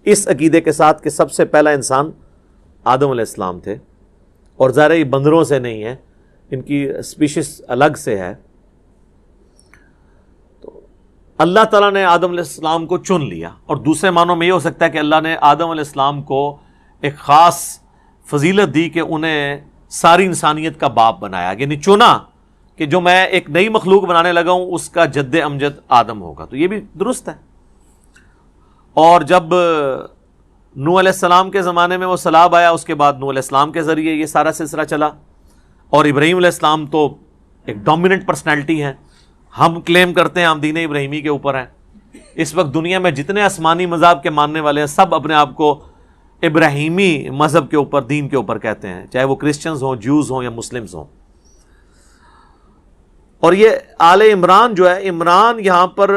اس عقیدے کے ساتھ کہ سب سے پہلا انسان آدم علیہ السلام تھے، اور ظاہر یہ بندروں سے نہیں ہے، ان کی اسپیشیز الگ سے ہے۔ تو اللہ تعالیٰ نے آدم علیہ السلام کو چن لیا، اور دوسرے معنوں میں یہ ہو سکتا ہے کہ اللہ نے آدم علیہ السلام کو ایک خاص فضیلت دی کہ انہیں ساری انسانیت کا باپ بنایا، یعنی چنا کہ جو میں ایک نئی مخلوق بنانے لگا ہوں اس کا جد امجد آدم ہوگا۔ تو یہ بھی درست ہے۔ اور جب نوح علیہ السلام کے زمانے میں وہ سیلاب آیا، اس کے بعد نوح علیہ السلام کے ذریعے یہ سارا سلسلہ چلا، اور ابراہیم علیہ السلام تو ایک ڈومیننٹ پرسنالٹی ہیں، ہم کلیم کرتے ہیں ہم دین ابراہیمی کے اوپر ہیں۔ اس وقت دنیا میں جتنے آسمانی مذاہب کے ماننے والے ہیں سب اپنے آپ کو ابراہیمی مذہب کے اوپر، دین کے اوپر کہتے ہیں، چاہے وہ کرسچنز ہوں، جوز ہوں یا مسلمز ہوں۔ اور یہ آل عمران جو ہے، عمران یہاں پر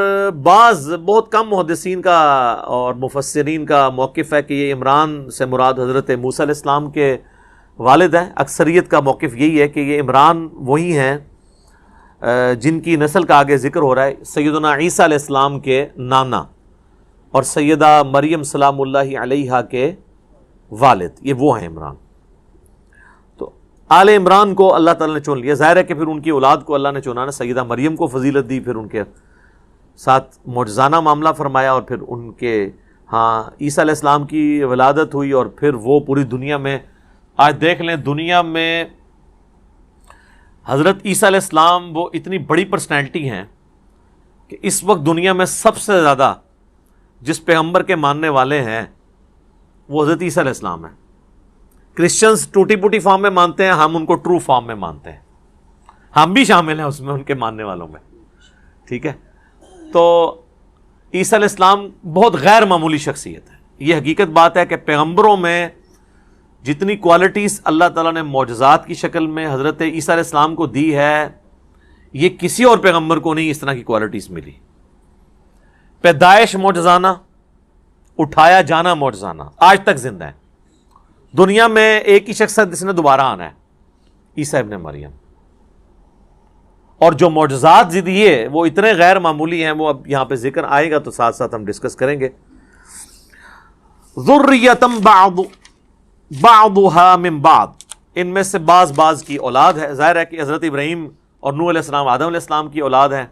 بعض بہت کم محدثین کا اور مفسرین کا موقف ہے کہ یہ عمران سے مراد حضرت موسیٰ علیہ السلام کے والد ہیں۔ اکثریت کا موقف یہی ہے کہ یہ عمران وہی ہیں جن کی نسل کا آگے ذکر ہو رہا ہے، سیدنا عیسیٰ علیہ السلام کے نانا اور سیدہ مریم سلام اللہ علیہا کے والد، یہ وہ ہیں عمران۔ آل عمران کو اللہ تعالیٰ نے چن لیا، ظاہر ہے کہ پھر ان کی اولاد کو اللہ نے چنا، سیدہ مریم کو فضیلت دی، پھر ان کے ساتھ معجزانہ معاملہ فرمایا، اور پھر ان کے عیسیٰ علیہ السلام کی ولادت ہوئی، اور پھر وہ پوری دنیا میں، آج دیکھ لیں دنیا میں حضرت عیسیٰ علیہ السلام وہ اتنی بڑی پرسنالٹی ہیں کہ اس وقت دنیا میں سب سے زیادہ جس پیغمبر کے ماننے والے ہیں وہ حضرت عیسیٰ علیہ السلام ہیں۔ کرسچنز ٹوٹی پوٹی فارم میں مانتے ہیں، ہم ان کو ٹرو فارم میں مانتے ہیں، ہم بھی شامل ہیں اس میں ان کے ماننے والوں میں، ٹھیک ہے۔ تو عیسیٰ علیہ السلام بہت غیر معمولی شخصیت ہے۔ یہ حقیقت بات ہے کہ پیغمبروں میں جتنی کوالٹیز اللہ تعالیٰ نے معجزات کی شکل میں حضرت عیسیٰ علیہ السلام کو دی ہے، یہ کسی اور پیغمبر کو نہیں اس طرح کی کوالٹیز ملی۔ پیدائش معجزانہ، اٹھایا جانا معجزانہ، آج تک زندہ ہے۔ دنیا میں ایک ہی شخص ہے جس نے دوبارہ آنا ہے، عیسیٰ ابن مریم، اور جو معجزات دیے وہ اتنے غیر معمولی ہیں، وہ اب یہاں پہ ذکر آئے گا تو ساتھ ساتھ ہم ڈسکس کریں گے۔ ذریۃ بعضها من بعض، ان میں سے بعض کی اولاد ہے۔ ظاہر ہے کہ حضرت ابراہیم اور نوح علیہ السلام آدم علیہ السلام کی اولاد ہیں،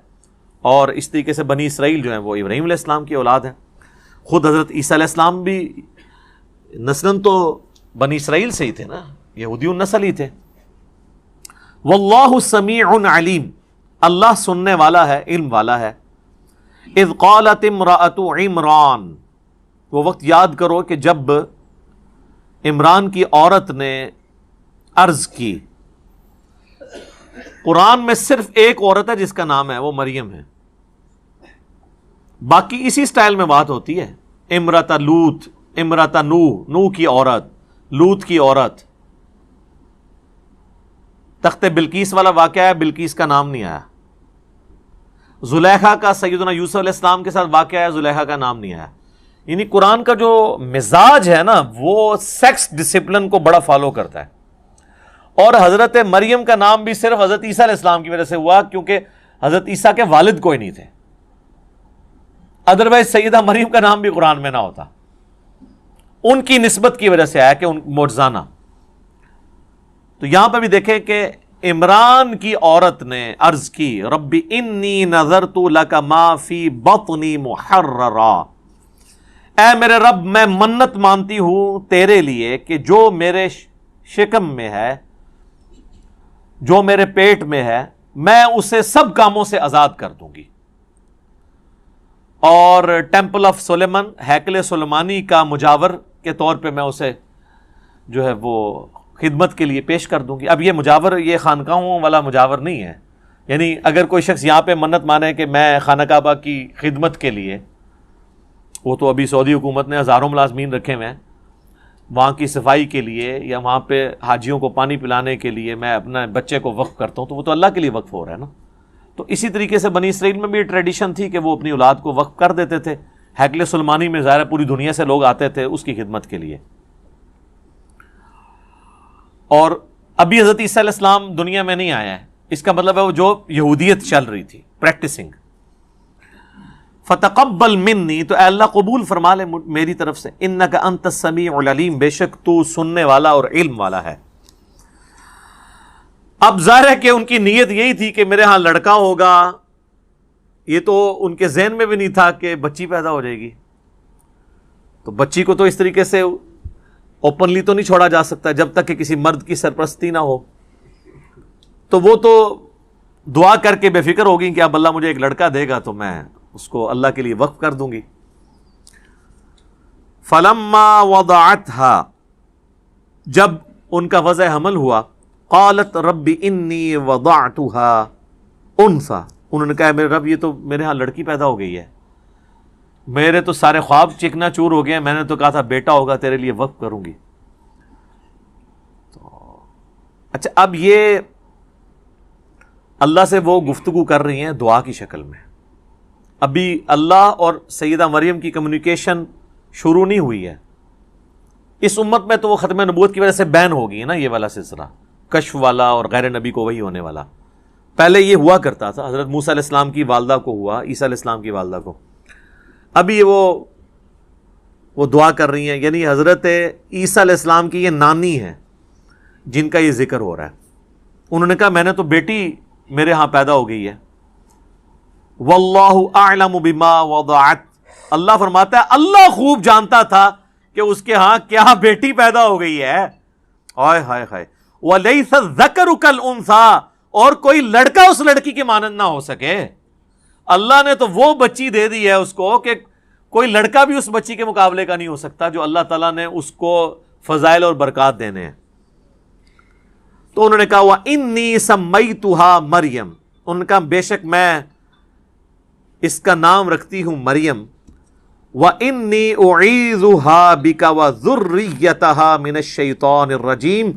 اور اس طریقے سے بنی اسرائیل جو ہیں وہ ابراہیم علیہ السلام کی اولاد ہیں۔ خود حضرت عیسیٰ علیہ السلام بھی نسلاً تو بنی اسرائیل سے ہی تھے نا، یہودی النسل ہی تھے۔ واللہ سمیع علیم، اللہ سننے والا ہے، علم والا ہے۔ اذ قالت امرأۃ عمران، وہ وقت یاد کرو کہ جب عمران کی عورت نے عرض کی۔ قرآن میں صرف ایک عورت ہے جس کا نام ہے، وہ مریم ہے، باقی اسی سٹائل میں بات ہوتی ہے۔ امرأۃ لوط، امرأۃ نوح، نوح کی عورت، لوط کی عورت۔ تخت بلقیس والا واقعہ ہے، بلقیس کا نام نہیں آیا۔ زلیخا کا سیدنا یوسف علیہ السلام کے ساتھ واقعہ ہے، زلیخا کا نام نہیں آیا۔ یعنی قرآن کا جو مزاج ہے نا وہ سیکس ڈسپلن کو بڑا فالو کرتا ہے، اور حضرت مریم کا نام بھی صرف حضرت عیسیٰ علیہ السلام کی وجہ سے ہوا کیونکہ حضرت عیسیٰ کے والد کوئی نہیں تھے، ادروائز سیدہ مریم کا نام بھی قرآن میں نہ ہوتا، ان کی نسبت کی وجہ سے آیا کہ ان معجزانہ۔ تو یہاں پہ بھی دیکھیں کہ عمران کی عورت نے عرض کی، رب انی نذرت لک ما فی بطنی محررا، اے میرے رب میں منت مانتی ہوں تیرے لیے کہ جو میرے شکم میں ہے، جو میرے پیٹ میں ہے، میں اسے سب کاموں سے آزاد کر دوں گی، اور ٹیمپل آف سلیمان، ہیکل سلیمانی کا مجاور کے طور پہ میں اسے جو ہے وہ خدمت کے لیے پیش کر دوں گی۔ اب یہ مجاور یہ خانقاہوں والا مجاور نہیں ہے، یعنی اگر کوئی شخص یہاں پہ منت مانے کہ میں خانہ کعبہ کی خدمت کے لیے، وہ تو ابھی سعودی حکومت نے ہزاروں ملازمین رکھے ہوئے ہیں، وہاں کی صفائی کے لیے یا وہاں پہ حاجیوں کو پانی پلانے کے لیے میں اپنے بچے کو وقف کرتا ہوں، تو وہ تو اللہ کے لیے وقف ہو رہا ہے نا۔ تو اسی طریقے سے بنی اسرائیل میں بھی ٹریڈیشن تھی کہ وہ اپنی اولاد کو وقف کر دیتے تھے۔ ہیکل سلیمانی میں ظاہر پوری دنیا سے لوگ آتے تھے اس کی خدمت کے لیے۔ اور ابھی حضرت عیسیٰ علیہ السلام دنیا میں نہیں آیا ہے، اس کا مطلب ہے وہ جو یہودیت چل رہی تھی پریکٹسنگ۔ فتقبل منی، تو اے اللہ قبول فرما لے میری طرف سے، انک انت السمیع العلیم، بے شک تو سننے والا اور علم والا ہے۔ اب ظاہر ہے کہ ان کی نیت یہی تھی کہ میرے ہاں لڑکا ہوگا، یہ تو ان کے ذہن میں بھی نہیں تھا کہ بچی پیدا ہو جائے گی۔ تو بچی کو تو اس طریقے سے اوپنلی تو نہیں چھوڑا جا سکتا جب تک کہ کسی مرد کی سرپرستی نہ ہو، تو وہ تو دعا کر کے بے فکر ہو گئی کہ اب اللہ مجھے ایک لڑکا دے گا تو میں اس کو اللہ کے لیے وقف کر دوں گی۔ فلما وضعتها، جب ان کا وضع حمل ہوا، قالت رب انی وضعتها انثى، انہوں نے کہا میرے رب یہ تو میرے ہاں لڑکی پیدا ہو گئی ہے، میرے تو سارے خواب چکنا چور ہو گئے ہیں، میں نے تو کہا تھا بیٹا ہوگا تیرے لیے وقف کروں گی۔ تو اچھا اب یہ اللہ سے وہ گفتگو کر رہی ہیں دعا کی شکل میں، ابھی اللہ اور سیدہ مریم کی کمیونیکیشن شروع نہیں ہوئی ہے۔ اس امت میں تو وہ ختم نبوت کی وجہ سے بین ہو گئی ہے نا یہ والا سلسلہ، کشف والا اور غیر نبی کو وہی ہونے والا۔ پہلے یہ ہوا کرتا تھا، حضرت موسیٰ علیہ السلام کی والدہ کو ہوا، عیسیٰ علیہ السلام کی والدہ کو۔ ابھی وہ دعا کر رہی ہیں، یعنی حضرت عیسیٰ علیہ السلام کی یہ نانی ہے جن کا یہ ذکر ہو رہا ہے۔ انہوں نے کہا میں نے تو بیٹی میرے ہاں پیدا ہو گئی ہے۔ واللہ اعلم بما وضعت، اللہ فرماتا ہے اللہ خوب جانتا تھا کہ اس کے ہاں کیا بیٹی پیدا ہو گئی ہے۔ ہائے ہائے ہائے، ولیس الذکر کالانثی، اور کوئی لڑکا اس لڑکی کے مانند نہ ہو سکے۔ اللہ نے تو وہ بچی دے دی ہے اس کو کہ کوئی لڑکا بھی اس بچی کے مقابلے کا نہیں ہو سکتا جو اللہ تعالیٰ نے اس کو فضائل اور برکات دینے ہیں۔ تو انہوں نے کہا وَإِنِّي سَمَّيْتُهَا مریم، ان کا بے شک میں اس کا نام رکھتی ہوں مریم، وَإِنِّي أُعِيذُهَا بِكَ وَذُرِّيَّتَهَا مِنَ الشَّيْطَانِ الرَّجِيمِ،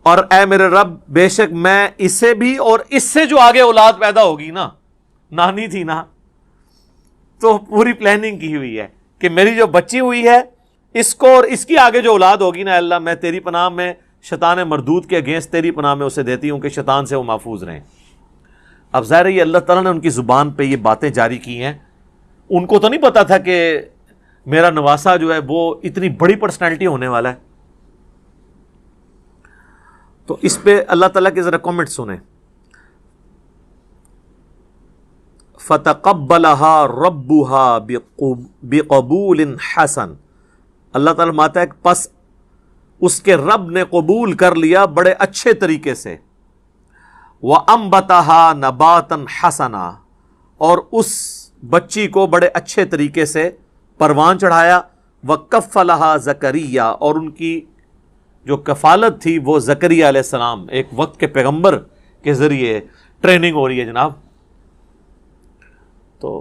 اور اے میرے رب بے شک میں اسے بھی اور اس سے جو آگے اولاد پیدا ہوگی نا، نانی تھی نا، تو پوری پلاننگ کی ہوئی ہے کہ میری جو بچی ہوئی ہے اس کو اور اس کی آگے جو اولاد ہوگی نا، اللہ میں تیری پناہ میں شیطان مردود کے اگینسٹ تیری پناہ میں اسے دیتی ہوں کہ شیطان سے وہ محفوظ رہیں۔ اب ظاہر ہے یہ اللہ تعالیٰ نے ان کی زبان پہ یہ باتیں جاری کی ہیں، ان کو تو نہیں پتا تھا کہ میرا نواسا جو ہے وہ اتنی بڑی پرسنالٹی ہونے والا ہے۔ تو اس پہ اللہ تعالیٰ کے ذرا کامنٹ سنیں۔ فَتَقَبَّلَهَا رَبُّهَا بِقَبُولٍ حَسَن، اللہ تعالیٰ ماتا ہے پس اس کے رب نے قبول کر لیا بڑے اچھے طریقے سے، وَأَنبَتَهَا نَبَاتًا حَسَنًا، اور اس بچی کو بڑے اچھے طریقے سے پروان چڑھایا، وَكَفَّلَهَا زَكَرِيَّا، اور ان کی جو کفالت تھی وہ زکریا علیہ السلام، ایک وقت کے پیغمبر کے ذریعے ٹریننگ ہو رہی ہے جناب۔ تو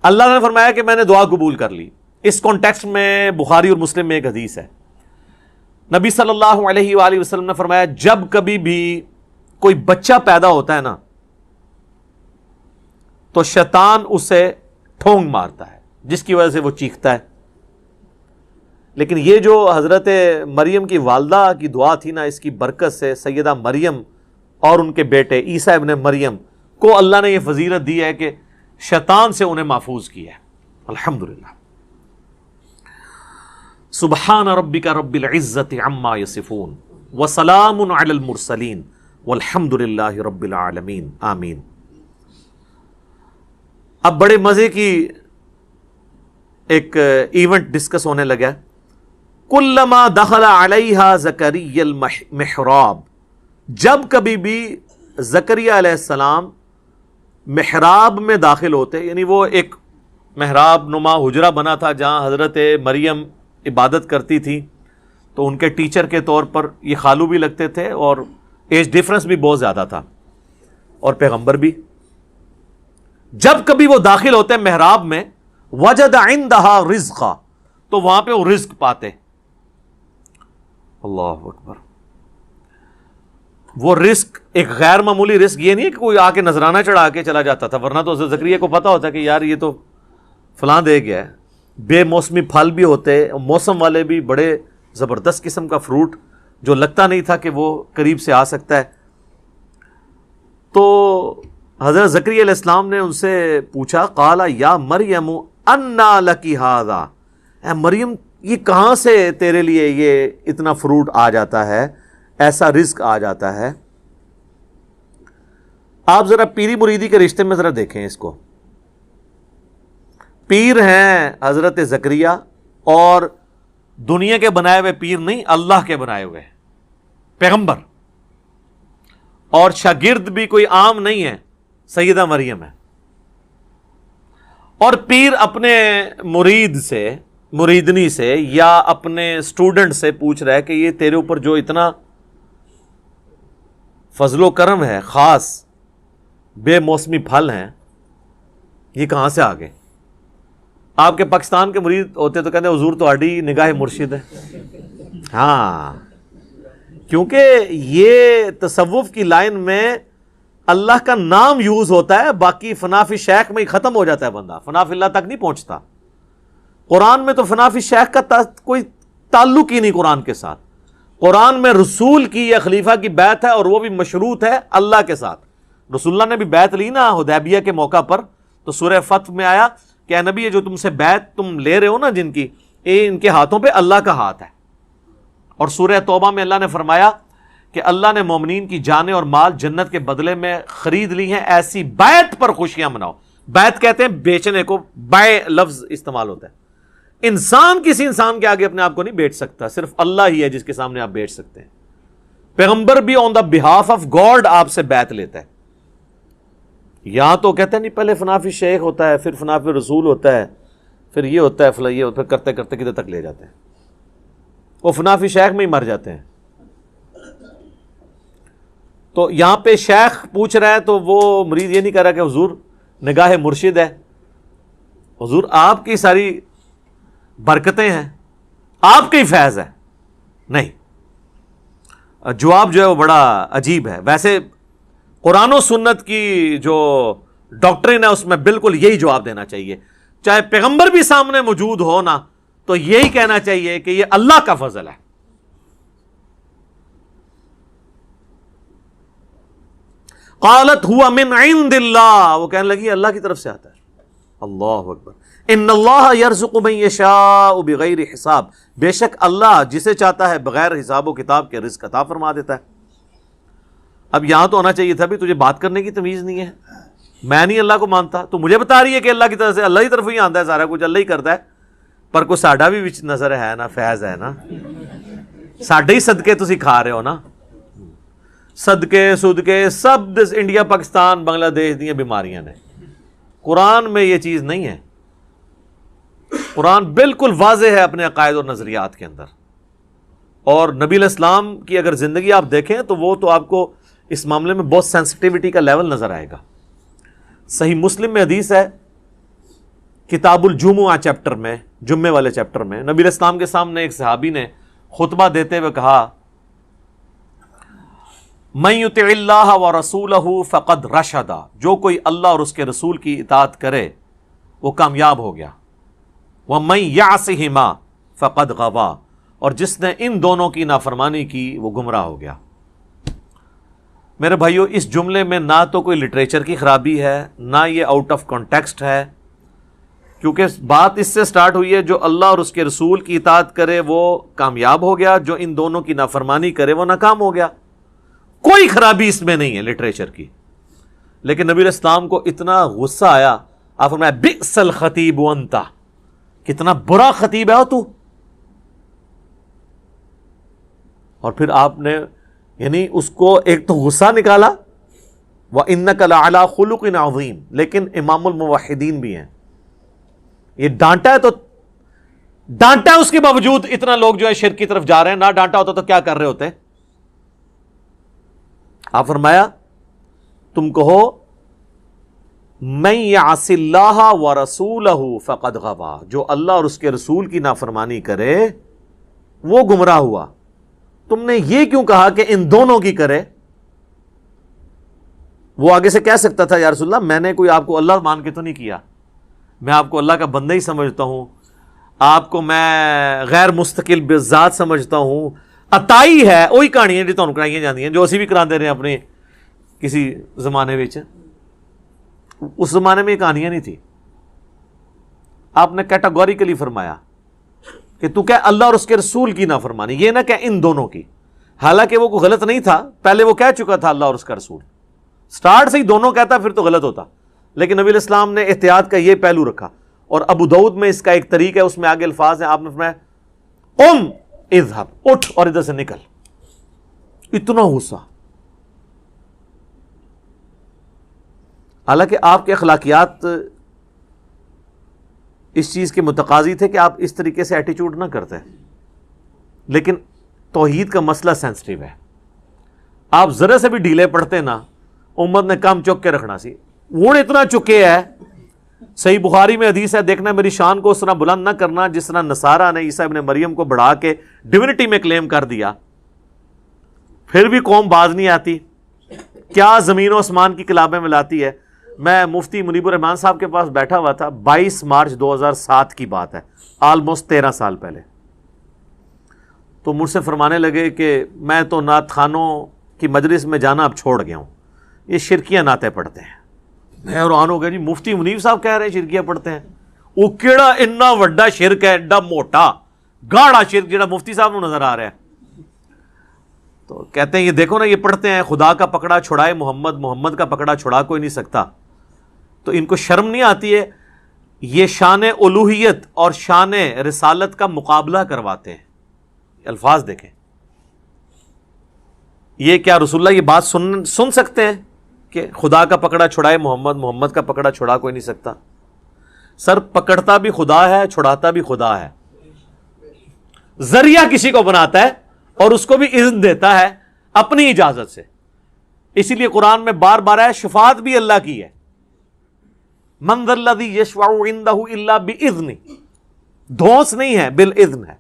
اللہ نے فرمایا کہ میں نے دعا قبول کر لی۔ اس کانٹیکسٹ میں بخاری اور مسلم میں ایک حدیث ہے، نبی صلی اللہ علیہ وآلہ وسلم نے فرمایا جب کبھی بھی کوئی بچہ پیدا ہوتا ہے نا تو شیطان اسے ٹھونگ مارتا ہے جس کی وجہ سے وہ چیختا ہے، لیکن یہ جو حضرت مریم کی والدہ کی دعا تھی نا، اس کی برکت سے سیدہ مریم اور ان کے بیٹے عیسیٰ ابن مریم کو اللہ نے یہ فضیلت دی ہے کہ شیطان سے انہیں محفوظ کیا ہے۔ الحمدللہ۔ سبحان ربک رب العزت عما یصفون وسلام علی المرسلین والحمد للہ رب العالمین، آمین۔ اب بڑے مزے کی ایک ایونٹ ڈسکس ہونے لگا. کلما دخل علیہا زکریا المحراب، جب کبھی بھی زکریہ علیہ السلام محراب میں داخل ہوتے، یعنی وہ ایک محراب نما حجرہ بنا تھا جہاں حضرت مریم عبادت کرتی تھی، تو ان کے ٹیچر کے طور پر یہ خالو بھی لگتے تھے اور ایج ڈیفرنس بھی بہت زیادہ تھا اور پیغمبر بھی. جب کبھی وہ داخل ہوتے محراب میں، وجد عندہا رزقا، تو وہاں پہ وہ رزق پاتے. اللہ اکبر. وہ رزق ایک غیر معمولی رزق، یہ نہیں کہ کوئی آ کے نذرانہ چڑھا کے چلا جاتا تھا، ورنہ تو زکریا کو پتا ہوتا کہ یار یہ تو فلاں دے گیا ہے. بے موسمی پھل بھی ہوتے، موسم والے بھی، بڑے زبردست قسم کا فروٹ جو لگتا نہیں تھا کہ وہ قریب سے آ سکتا ہے. تو حضرت زکریا علیہ السلام نے ان سے پوچھا، قال یا مریم انا لکی ھذا، اے مریم یہ کہاں سے تیرے لیے یہ اتنا فروٹ آ جاتا ہے، ایسا رزق آ جاتا ہے. آپ ذرا پیری مریدی کے رشتے میں ذرا دیکھیں اس کو. پیر ہیں حضرت زکریا، اور دنیا کے بنائے ہوئے پیر نہیں، اللہ کے بنائے ہوئے پیغمبر، اور شاگرد بھی کوئی عام نہیں ہے، سیدہ مریم ہے. اور پیر اپنے مرید سے، مریدنی سے، یا اپنے اسٹوڈنٹ سے پوچھ رہا ہے کہ یہ تیرے اوپر جو اتنا فضل و کرم ہے، خاص بے موسمی پھل ہیں، یہ کہاں سے آ گئے؟ آپ کے پاکستان کے مرید ہوتے تو کہتے حضور تو آڈی نگاہ مرشد ہے. ہاں، کیونکہ یہ تصوف کی لائن میں اللہ کا نام یوز ہوتا ہے، باقی فنا فی شیخ میں ہی ختم ہو جاتا ہے بندہ، فنا فی اللہ تک نہیں پہنچتا. قرآن میں تو فنا فی شیخ کا کوئی تعلق ہی نہیں قرآن کے ساتھ. قرآن میں رسول کی یا خلیفہ کی بیعت ہے، اور وہ بھی مشروط ہے اللہ کے ساتھ. رسول اللہ نے بھی بیعت لی نا حدیبیہ کے موقع پر، تو سورہ فتح میں آیا کہ اے نبی یہ جو تم سے بیعت تم لے رہے ہو نا جن کی، یہ ان کے ہاتھوں پہ اللہ کا ہاتھ ہے. اور سورہ توبہ میں اللہ نے فرمایا کہ اللہ نے مومنین کی جانیں اور مال جنت کے بدلے میں خرید لی ہیں، ایسی بیعت پر خوشیاں مناؤ. بیعت کہتے ہیں بیچنے کو، بائے لفظ استعمال ہوتا ہے. انسان کسی انسان کے آگے اپنے آپ کو نہیں بیچ سکتا، صرف اللہ ہی ہے جس کے سامنے آپ بیچ سکتے ہیں. پیغمبر بھی آن دا بہاف آف گاڈ آپ سے بیعت لیتا ہے. یہاں تو کہتے ہیں نہیں، پہلے فنافی شیخ ہوتا ہے، پھر فنافی رسول ہوتا ہے، پھر یہ ہوتا ہے فلاں، یہ پھر کرتے کرتے کدھر تک لے جاتے ہیں. وہ فنافی شیخ میں ہی مر جاتے ہیں. تو یہاں پہ شیخ پوچھ رہا ہے تو وہ مرید یہ نہیں کہہ رہا کہ حضور نگاہ مرشد ہے، حضور آپ کی ساری برکتیں ہیں، آپ کا ہی فیض ہے. نہیں، جواب جو ہے وہ بڑا عجیب ہے. ویسے قرآن و سنت کی جو ڈاکٹرن ہے اس میں بالکل یہی جواب دینا چاہیے، چاہے پیغمبر بھی سامنے موجود ہو نا، تو یہی کہنا چاہیے کہ یہ اللہ کا فضل ہے. قالت ہوا من عند اللہ، وہ کہنے لگی اللہ کی طرف سے آتا ہے. اللہ اکبر. ان اللہ یرزق من یشاء بغیر حساب، بے شک اللہ جسے چاہتا ہے بغیر حساب و کتاب کے رزق عطا فرما دیتا ہے. اب یہاں تو آنا چاہیے تھا بھی تجھے بات کرنے کی تمیز نہیں ہے، میں نہیں اللہ کو مانتا، تو مجھے بتا رہی ہے کہ اللہ کی طرف سے، اللہ کی طرف ہی آتا ہے سارا کچھ، اللہ ہی کرتا ہے. پر کوئی ساڈا بھی وچ نظر ہے نا، فیض ہے نا، ساڈے ہی صدقے تسی کھا رہے ہو نا. صدقے صدقے سب انڈیا پاکستان بنگلہ دیش دیا بیماریاں نے. قرآن میں یہ چیز نہیں ہے. قرآن بالکل واضح ہے اپنے عقائد اور نظریات کے اندر. اور نبی علیہ السلام کی اگر زندگی آپ دیکھیں تو وہ تو آپ کو اس معاملے میں بہت سینسٹیوٹی کا لیول نظر آئے گا. صحیح مسلم میں حدیث ہے، کتاب الجمعہ چیپٹر میں، جمعے والے چیپٹر میں، نبی علیہ السلام کے سامنے ایک صحابی نے خطبہ دیتے ہوئے کہا، من یطع اللہ ورسولہ فقد رشد، جو کوئی اللہ اور اس کے رسول کی اطاعت کرے وہ کامیاب ہو گیا. ومن یعصہما فقد غوا، اور جس نے ان دونوں کی نافرمانی کی وہ گمراہ ہو گیا. میرے بھائیو، اس جملے میں نہ تو کوئی لٹریچر کی خرابی ہے، نہ یہ آؤٹ آف کانٹیکسٹ ہے، کیونکہ بات اس سے سٹارٹ ہوئی ہے جو اللہ اور اس کے رسول کی اطاعت کرے وہ کامیاب ہو گیا، جو ان دونوں کی نافرمانی کرے وہ ناکام ہو گیا. کوئی خرابی اس میں نہیں ہے لٹریچر کی. لیکن نبی علیہ السلام کو اتنا غصہ آیا، آپ فرمایا بئس الخطیب انت، کتنا برا خطیب ہے تو. اور پھر آپ نے یعنی اس کو ایک تو غصہ نکالا، وَإِنَّكَ لَعَلَىٰ خُلُقٍ عَظِيمٍ، لیکن امام الموحدین بھی ہیں. یہ ڈانٹا ہے تو ڈانٹا ہے، اس کے باوجود اتنا لوگ جو ہے شرک کی طرف جا رہے ہیں. نہ ڈانٹا ہوتا تو کیا کر رہے ہوتے؟ آپ فرمایا تم کہو مَن يَعْصِ اللَّهَ وَرَسُولَهُ فَقَدْ غَوَىٰ، جو اللہ اور اس کے رسول کی نافرمانی کرے وہ گمراہ ہوا. تم نے یہ کیوں کہا کہ ان دونوں کی کرے؟ وہ آگے سے کہہ سکتا تھا یا رسول اللہ میں نے کوئی آپ کو اللہ مان کے تو نہیں کیا، میں آپ کو اللہ کا بندہ ہی سمجھتا ہوں، آپ کو میں غیر مستقل بذات سمجھتا ہوں. عطائی ہے وہی کہانیاں جو تمہیں کرائی جاتی ہیں، جو اسی بھی کراتے رہے اپنے کسی زمانے میں. اس زمانے میں یہ کہانیاں نہیں تھی. آپ نے کیٹاگوریکلی فرمایا کہ تو کہہ اللہ اور اس کے رسول کی نافرمانی، یہ نہ کہ ان دونوں کی. حالانکہ وہ کوئی غلط نہیں تھا، پہلے وہ کہہ چکا تھا اللہ اور اس کا رسول، سٹارٹ سے ہی دونوں کہتا پھر تو غلط ہوتا. لیکن نبی الاسلام نے احتیاط کا یہ پہلو رکھا. اور ابو داؤد میں اس کا ایک طریقہ ہے، اس میں آگے الفاظ ہیں. آپ نے فرمایا قم اذهب، اٹھ اور ادھر سے نکل. اتنا غصہ. حالانکہ آپ کے اخلاقیات اس چیز کے متقاضی تھے کہ آپ اس طریقے سے ایٹیچیوڈ نہ کرتے، لیکن توحید کا مسئلہ سینسٹیو ہے. آپ ذرا سے بھی ڈھیلے پڑتے نا، امت نے کام چک کے رکھنا سی. وہ اتنا چکے ہے. صحیح بخاری میں حدیث ہے، دیکھنا میری شان کو اس طرح بلند نہ کرنا جس طرح نصارہ نے عیسیٰ ابن مریم کو بڑھا کے ڈیونٹی میں کلیم کر دیا. پھر بھی قوم باز نہیں آتی. کیا زمین و آسمان کی کلابیں ملاتی ہے. میں مفتی منیب الرحمان صاحب کے پاس بیٹھا ہوا تھا، 22 مارچ 2007 کی بات ہے، آلموسٹ 13 سال پہلے. تو مجھ سے فرمانے لگے کہ میں تو نعت خانوں کی مجلس میں جانا اب چھوڑ گیا ہوں، یہ شرکیاں نعتیں پڑھتے ہیں. میں حیران ہو گیا، جی مفتی منیب صاحب کہہ رہے ہیں شرکیاں پڑھتے ہیں. وہ کیڑا اتنا وڈا شرک ہے، ایڈا موٹا گاڑا شرک جڑا مفتی صاحب کو نظر آ رہا ہے. تو کہتے ہیں یہ دیکھو نا، یہ پڑھتے ہیں خدا کا پکڑا چھڑائے محمد، محمد کا پکڑا چھڑا کوئی نہیں سکتا. تو ان کو شرم نہیں آتی ہے؟ یہ شان الوہیت اور شان رسالت کا مقابلہ کرواتے ہیں. الفاظ دیکھیں. یہ کیا رسول اللہ یہ بات سن سکتے ہیں کہ خدا کا پکڑا چھڑائے محمد، محمد کا پکڑا چھڑا کوئی نہیں سکتا؟ سر پکڑتا بھی خدا ہے، چھڑاتا بھی خدا ہے. ذریعہ کسی کو بناتا ہے اور اس کو بھی اذن دیتا ہے اپنی اجازت سے. اسی لیے قرآن میں بار بار ہے شفاعت بھی اللہ کی ہے. من ذا الذی یشفع عندہ الا باذنہ، دھونس نہیں ہے، بالاذن ہے.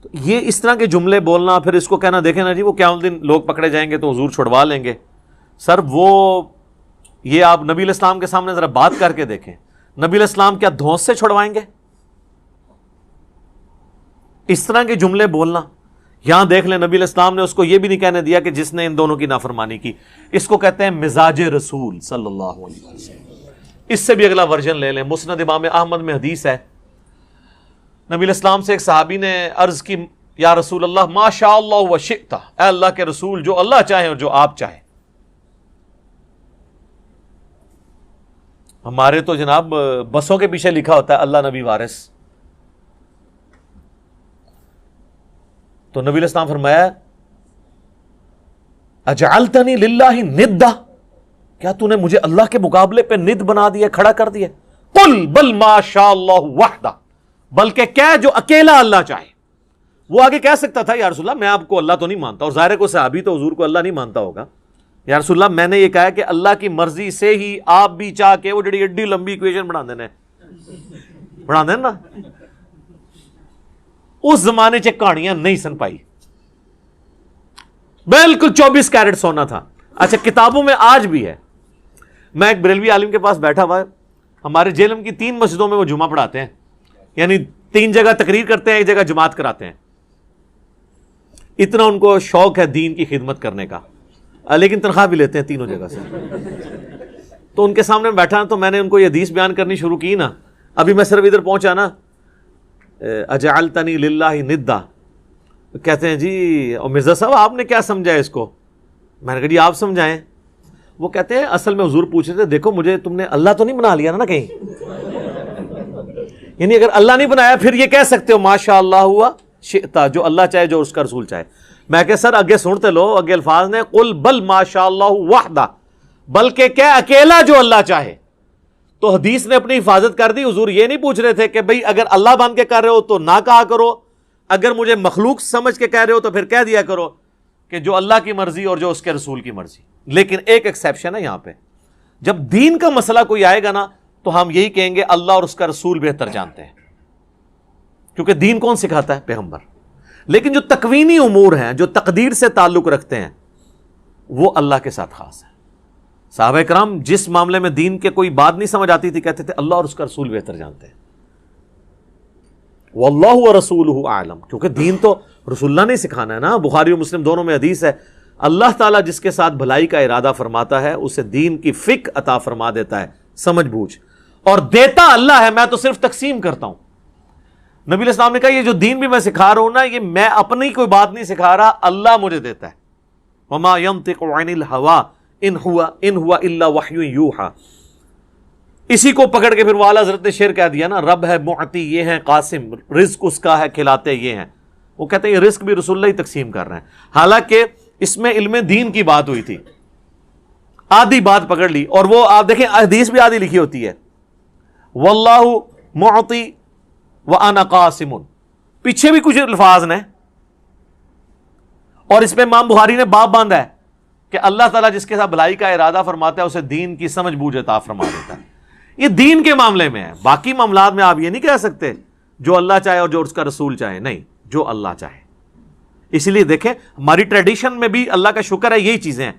تو یہ اس طرح کے جملے بولنا، پھر اس کو کہنا دیکھیں نا جی وہ قیامت دن لوگ پکڑے جائیں گے تو حضور چھڑوا لیں گے. سر وہ یہ آپ نبی علیہ السلام کے سامنے ذرا بات کر کے دیکھیں، نبی علیہ السلام کیا دھونس سے چھڑوائیں گے؟ اس طرح کے جملے بولنا. یہاں دیکھ لیں نبی علیہ السلام نے اس کو یہ بھی نہیں کہنے دیا کہ جس نے ان دونوں کی نافرمانی کی. اس کو کہتے ہیں مزاج رسول صلی اللہ علیہ وسلم. اس سے بھی اگلا ورژن لے لیں. مسند امام احمد میں حدیث ہے، نبی علیہ السلام سے ایک صحابی نے عرض کی یا رسول اللہ ما شاء اللہ و شئت، اے اللہ کے رسول جو اللہ چاہے اور جو آپ چاہیں. ہمارے تو جناب بسوں کے پیچھے لکھا ہوتا ہے اللہ نبی وارث. تو نبی علیہ السلام فرمایا اجعلتنی للہ ندا، کیا تو نے مجھے اللہ کے مقابلے پہ ند بنا دیا، کھڑا کر دیا؟ قل بل ما شاء اللہ وحدہ، بلکہ کہہ جو اکیلا اللہ چاہے. وہ آگے کہہ سکتا تھا یا رسول اللہ میں آپ کو اللہ تو نہیں مانتا، اور ظاہر کو صحابی تو حضور کو اللہ نہیں مانتا ہوگا. یا رسول اللہ میں نے یہ کہا کہ اللہ کی مرضی سے ہی آپ بھی چاہ کے وہ جڑی ایڈی لمبی ایکویشن بنا دینا نا. اس زمانے چ کہانیاں نہیں سن پائی، بالکل 24 کیرٹ سونا تھا. اچھا کتابوں میں آج بھی ہے. میں ایک بریلوی عالم کے پاس بیٹھا ہوا ہے، ہمارے جیلم کی 3 مسجدوں میں وہ جمعہ پڑھاتے ہیں، یعنی 3 جگہ تقریر کرتے ہیں، 1 جگہ جماعت کراتے ہیں. اتنا ان کو شوق ہے دین کی خدمت کرنے کا، لیکن تنخواہ بھی لیتے ہیں تینوں جگہ سے. تو ان کے سامنے بیٹھا تو میں نے ان کو یہ حدیث بیان کرنی شروع کی نا. ابھی میں صرف ادھر پہنچا نا اجعلتنی للہ ندا، کہتے ہیں جی مرزا صاحب آپ نے کیا سمجھا اس کو؟ میں نے کہا جی آپ سمجھائیں. وہ کہتے ہیں اصل میں حضور پوچھ رہے تھے دیکھو مجھے تم نے اللہ تو نہیں بنا لیا نا کہیں, یعنی اگر اللہ نہیں بنایا پھر یہ کہہ سکتے ہو ماشاء اللہ ہوا شئتا, جو اللہ چاہے جو اس کا رسول چاہے. میں کہ سر اگے سنتے لو, اگے الفاظ نے قل بل ماشاء اللہ وحدہ, بلکہ کیا اکیلا جو اللہ چاہے. تو حدیث نے اپنی حفاظت کر دی. حضور یہ نہیں پوچھ رہے تھے کہ بھئی اگر اللہ بن کے کر رہے ہو تو نہ کہا کرو, اگر مجھے مخلوق سمجھ کے کہہ رہے ہو تو پھر کہہ دیا کرو کہ جو اللہ کی مرضی اور جو اس کے رسول کی مرضی. لیکن ایک ایکسیپشن ہے یہاں پہ, جب دین کا مسئلہ کوئی آئے گا نا تو ہم یہی کہیں گے اللہ اور اس کا رسول بہتر جانتے ہیں, کیونکہ دین کون سکھاتا ہے؟ پیغمبر. لیکن جو تکوینی امور ہیں, جو تقدیر سے تعلق رکھتے ہیں, وہ اللہ کے ساتھ خاص ہے. صحابہ کرام جس معاملے میں دین کے کوئی بات نہیں سمجھ آتی تھی کہتے تھے اللہ اور اس کا رسول بہتر جانتے ہیں. واللہ ورسولہ اعلم, کیونکہ دین تو رسول اللہ نے سکھانا ہے نا. بخاری و مسلم دونوں میں حدیث ہے, اللہ تعالیٰ جس کے ساتھ بھلائی کا ارادہ فرماتا ہے اسے دین کی فقہ عطا فرما دیتا ہے, سمجھ بوجھ, اور دیتا اللہ ہے, میں تو صرف تقسیم کرتا ہوں. نبی علیہ السلام نے کہا یہ جو دین بھی میں سکھا رہا ہوں نا, یہ میں اپنی کوئی بات نہیں سکھا رہا, اللہ مجھے دیتا ہے. وما ينطق عن الهوى ان هو الا وحی یوحى. اسی کو پکڑ کے پھر وہ اعلیٰ حضرت نے شعر کہہ دیا نا, رب ہے معطی یہ ہے قاسم, رزق اس کا ہے کھلاتے یہ ہیں. وہ کہتے ہیں یہ رزق بھی رسول اللہ ہی تقسیم کر رہے ہیں, حالانکہ اس میں علم دین کی بات ہوئی تھی. آدھی بات پکڑ لی, اور وہ آپ دیکھیں حدیث بھی آدھی لکھی ہوتی ہے, واللہ معطی وانا قاسم, پیچھے بھی کچھ الفاظ نے, اور اس پہ امام بخاری نے باب باندھا ہے کہ اللہ تعالیٰ جس کے ساتھ بھلائی کا ارادہ فرماتا ہے اسے دین کی سمجھ بوجھ عطا فرما دیتا ہے. یہ دین کے معاملے میں ہے, باقی معاملات میں آپ یہ نہیں کہہ سکتے جو اللہ چاہے اور جو اس کا رسول چاہے, نہیں, جو اللہ چاہے. اسی لیے دیکھیں ہماری ٹریڈیشن میں بھی اللہ کا شکر ہے یہی چیزیں ہیں.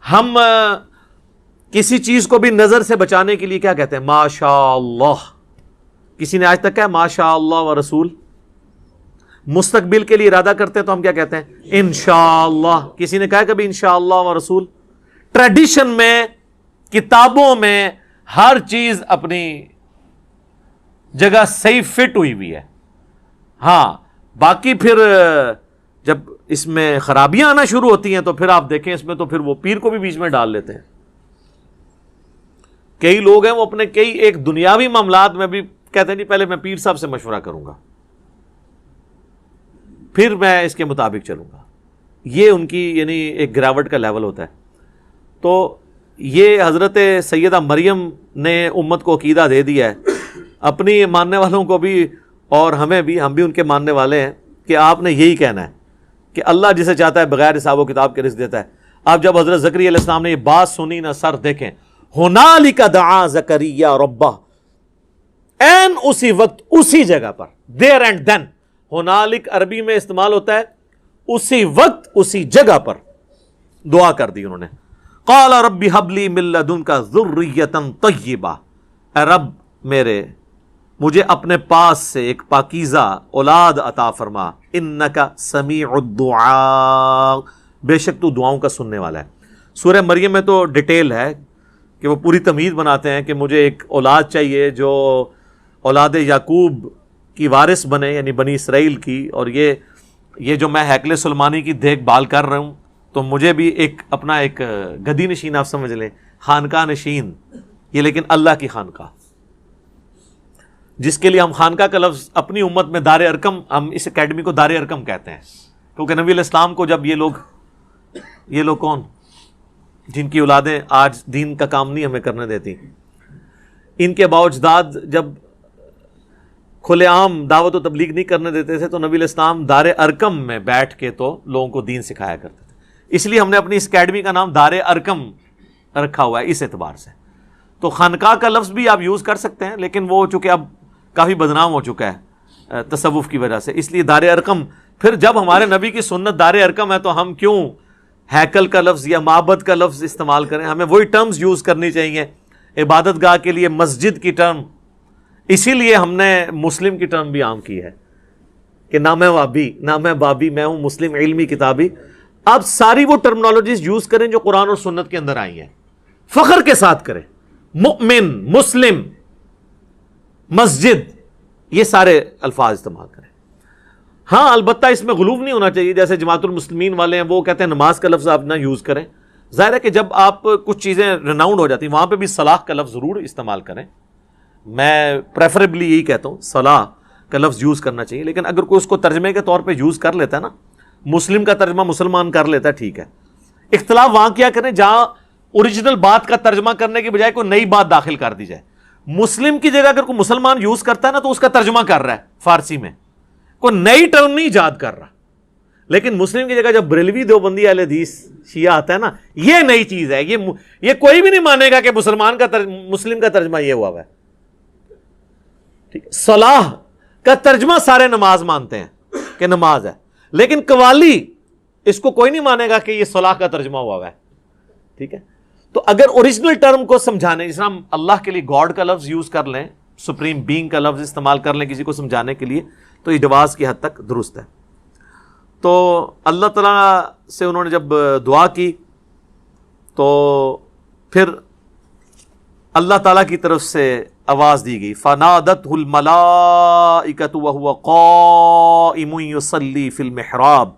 ہم کسی چیز کو بھی نظر سے بچانے کے لیے کیا کہتے ہیں؟ ماشاء اللہ. کسی نے آج تک کہا ماشاء اللہ و رسول؟ مستقبل کے لیے ارادہ کرتے ہیں تو ہم کیا کہتے ہیں؟ انشاءاللہ. کسی نے کہا کبھی انشاءاللہ و رسول؟ ٹریڈیشن میں, کتابوں میں ہر چیز اپنی جگہ صحیح فٹ ہوئی ہوئی ہے. ہاں باقی پھر جب اس میں خرابیاں آنا شروع ہوتی ہیں تو پھر آپ دیکھیں اس میں تو پھر وہ پیر کو بھی بیچ میں ڈال لیتے ہیں. کئی لوگ ہیں وہ اپنے کئی ایک دنیاوی معاملات میں بھی کہتے ہیں نہیں پہلے میں پیر صاحب سے مشورہ کروں گا پھر میں اس کے مطابق چلوں گا. یہ ان کی یعنی ایک گراوٹ کا لیول ہوتا ہے. تو یہ حضرت سیدہ مریم نے امت کو عقیدہ دے دیا ہے, اپنی ماننے والوں کو بھی اور ہمیں بھی, ہم بھی ان کے ماننے والے ہیں کہ آپ نے یہی کہنا ہے کہ اللہ جسے چاہتا ہے بغیر حساب و کتاب کے رزق دیتا ہے. آپ جب حضرت زکریا علیہ السلام نے یہ بات سنی نا, سر دیکھیں, ہنالک دعا زکریا ربہ, این اسی وقت اسی جگہ پر, دیر اینڈ دین. ہنالک عربی میں استعمال ہوتا ہے اسی وقت اسی جگہ پر دعا کر دی انہوں نے. قال رب هب لي من لدنك ذرية طیبہ, اے رب میرے مجھے اپنے پاس سے ایک پاکیزہ اولاد عطا فرما, انک سمیع الدعاء, بے شک تو دعاؤں کا سننے والا ہے. سورہ مریم میں تو ڈیٹیل ہے کہ وہ پوری تمہید بناتے ہیں کہ مجھے ایک اولاد چاہیے جو اولاد یعقوب کی وارث بنے, یعنی بنی اسرائیل کی, اور یہ جو میں ہیکل سلمانی کی دیکھ بھال کر رہا ہوں تو مجھے بھی ایک اپنا ایک گدی نشین آپ سمجھ لیں, خانقاہ نشین, یہ لیکن اللہ کی خانقاہ, جس کے لیے ہم خانقاہ کا لفظ اپنی امت میں دار ارکم, ہم اس اکیڈمی کو دار ارکم کہتے ہیں, کیونکہ نبی علیہ السلام کو جب یہ لوگ کون جن کی اولادیں آج دین کا کام نہیں ہمیں کرنے دیتی, ان کے باوجداد جب کھلے عام دعوت و تبلیغ نہیں کرنے دیتے تھے تو نبی علیہ السلام دار ارکم میں بیٹھ کے تو لوگوں کو دین سکھایا کرتے تھے. اس لیے ہم نے اپنی اس اکیڈمی کا نام دار ارکم رکھا ہوا ہے اس اعتبار سے. تو خانقاہ کا لفظ بھی آپ یوز کر سکتے ہیں, لیکن وہ چونکہ اب کافی بدنام ہو چکا ہے تصوف کی وجہ سے, اس لیے دار ارکم. پھر جب ہمارے نبی کی سنت دار ارکم ہے تو ہم کیوں ہیکل کا لفظ یا معبد کا لفظ استعمال کریں؟ ہمیں وہی ٹرمز یوز کرنی چاہیے. عبادت گاہ کے لیے مسجد کی ٹرم, اسی لیے ہم نے مسلم کی ٹرم بھی عام کی ہے کہ نہ میں وابی نہ میں بابی, میں ہوں مسلم علمی کتابی. آپ ساری وہ ٹرمنالوجیز یوز کریں جو قرآن اور سنت کے اندر آئی ہیں, فخر کے ساتھ کریں. مؤمن, مسلم, مسجد, یہ سارے الفاظ استعمال کریں. ہاں البتہ اس میں غلو نہیں ہونا چاہیے, جیسے جماعت المسلمین والے ہیں وہ کہتے ہیں نماز کا لفظ آپ نہ یوز کریں, ظاہر ہے کہ جب آپ کچھ چیزیں ریناؤنڈ ہو جاتی ہیں وہاں پہ بھی صلاح کا لفظ ضرور استعمال کریں. میں پریفریبلی یہی کہتا ہوں صلاح کا لفظ یوز کرنا چاہیے, لیکن اگر کوئی اس کو ترجمے کے طور پہ یوز کر لیتا ہے نا, مسلم کا ترجمہ مسلمان کر لیتا ہے, ٹھیک ہے. اختلاف وہاں کیا کریں جہاں اوریجنل بات کا ترجمہ کرنے کی بجائے کوئی نئی بات داخل کر دی جائے. مسلم کی جگہ اگر کوئی مسلمان یوز کرتا ہے نا تو اس کا ترجمہ کر رہا ہے فارسی میں, کوئی نئی ٹرم نہیں ایجاد کر رہا. لیکن مسلم کی جگہ جب بریلوی دیوبندی اہل حدیث شیعہ آتا ہے نا, یہ نئی چیز ہے, یہ کوئی بھی نہیں مانے گا کہ مسلمان کا مسلم کا ترجمہ یہ ہوا ہے. ٹھیک ہے, صلاح کا ترجمہ سارے نماز مانتے ہیں کہ نماز ہے, لیکن قوالی اس کو کوئی نہیں مانے گا کہ یہ صلاح کا ترجمہ ہوا ہے. ٹھیک ہے, تو اگر اوریجنل ٹرم کو سمجھانے, جس طرح ہم اللہ کے لیے گاڈ کا لفظ یوز کر لیں, سپریم بینگ کا لفظ استعمال کر لیں کسی کو سمجھانے کے لیے, تو یہ جواز کی حد تک درست ہے. تو اللہ تعالیٰ سے انہوں نے جب دعا کی تو پھر اللہ تعالیٰ کی طرف سے آواز دی گئی, فَنَادَتْهُ الْمَلَائِكَةُ وَهُوَ قَائِمٌ يُصَلِّي فِي الْمِحْرَابِ.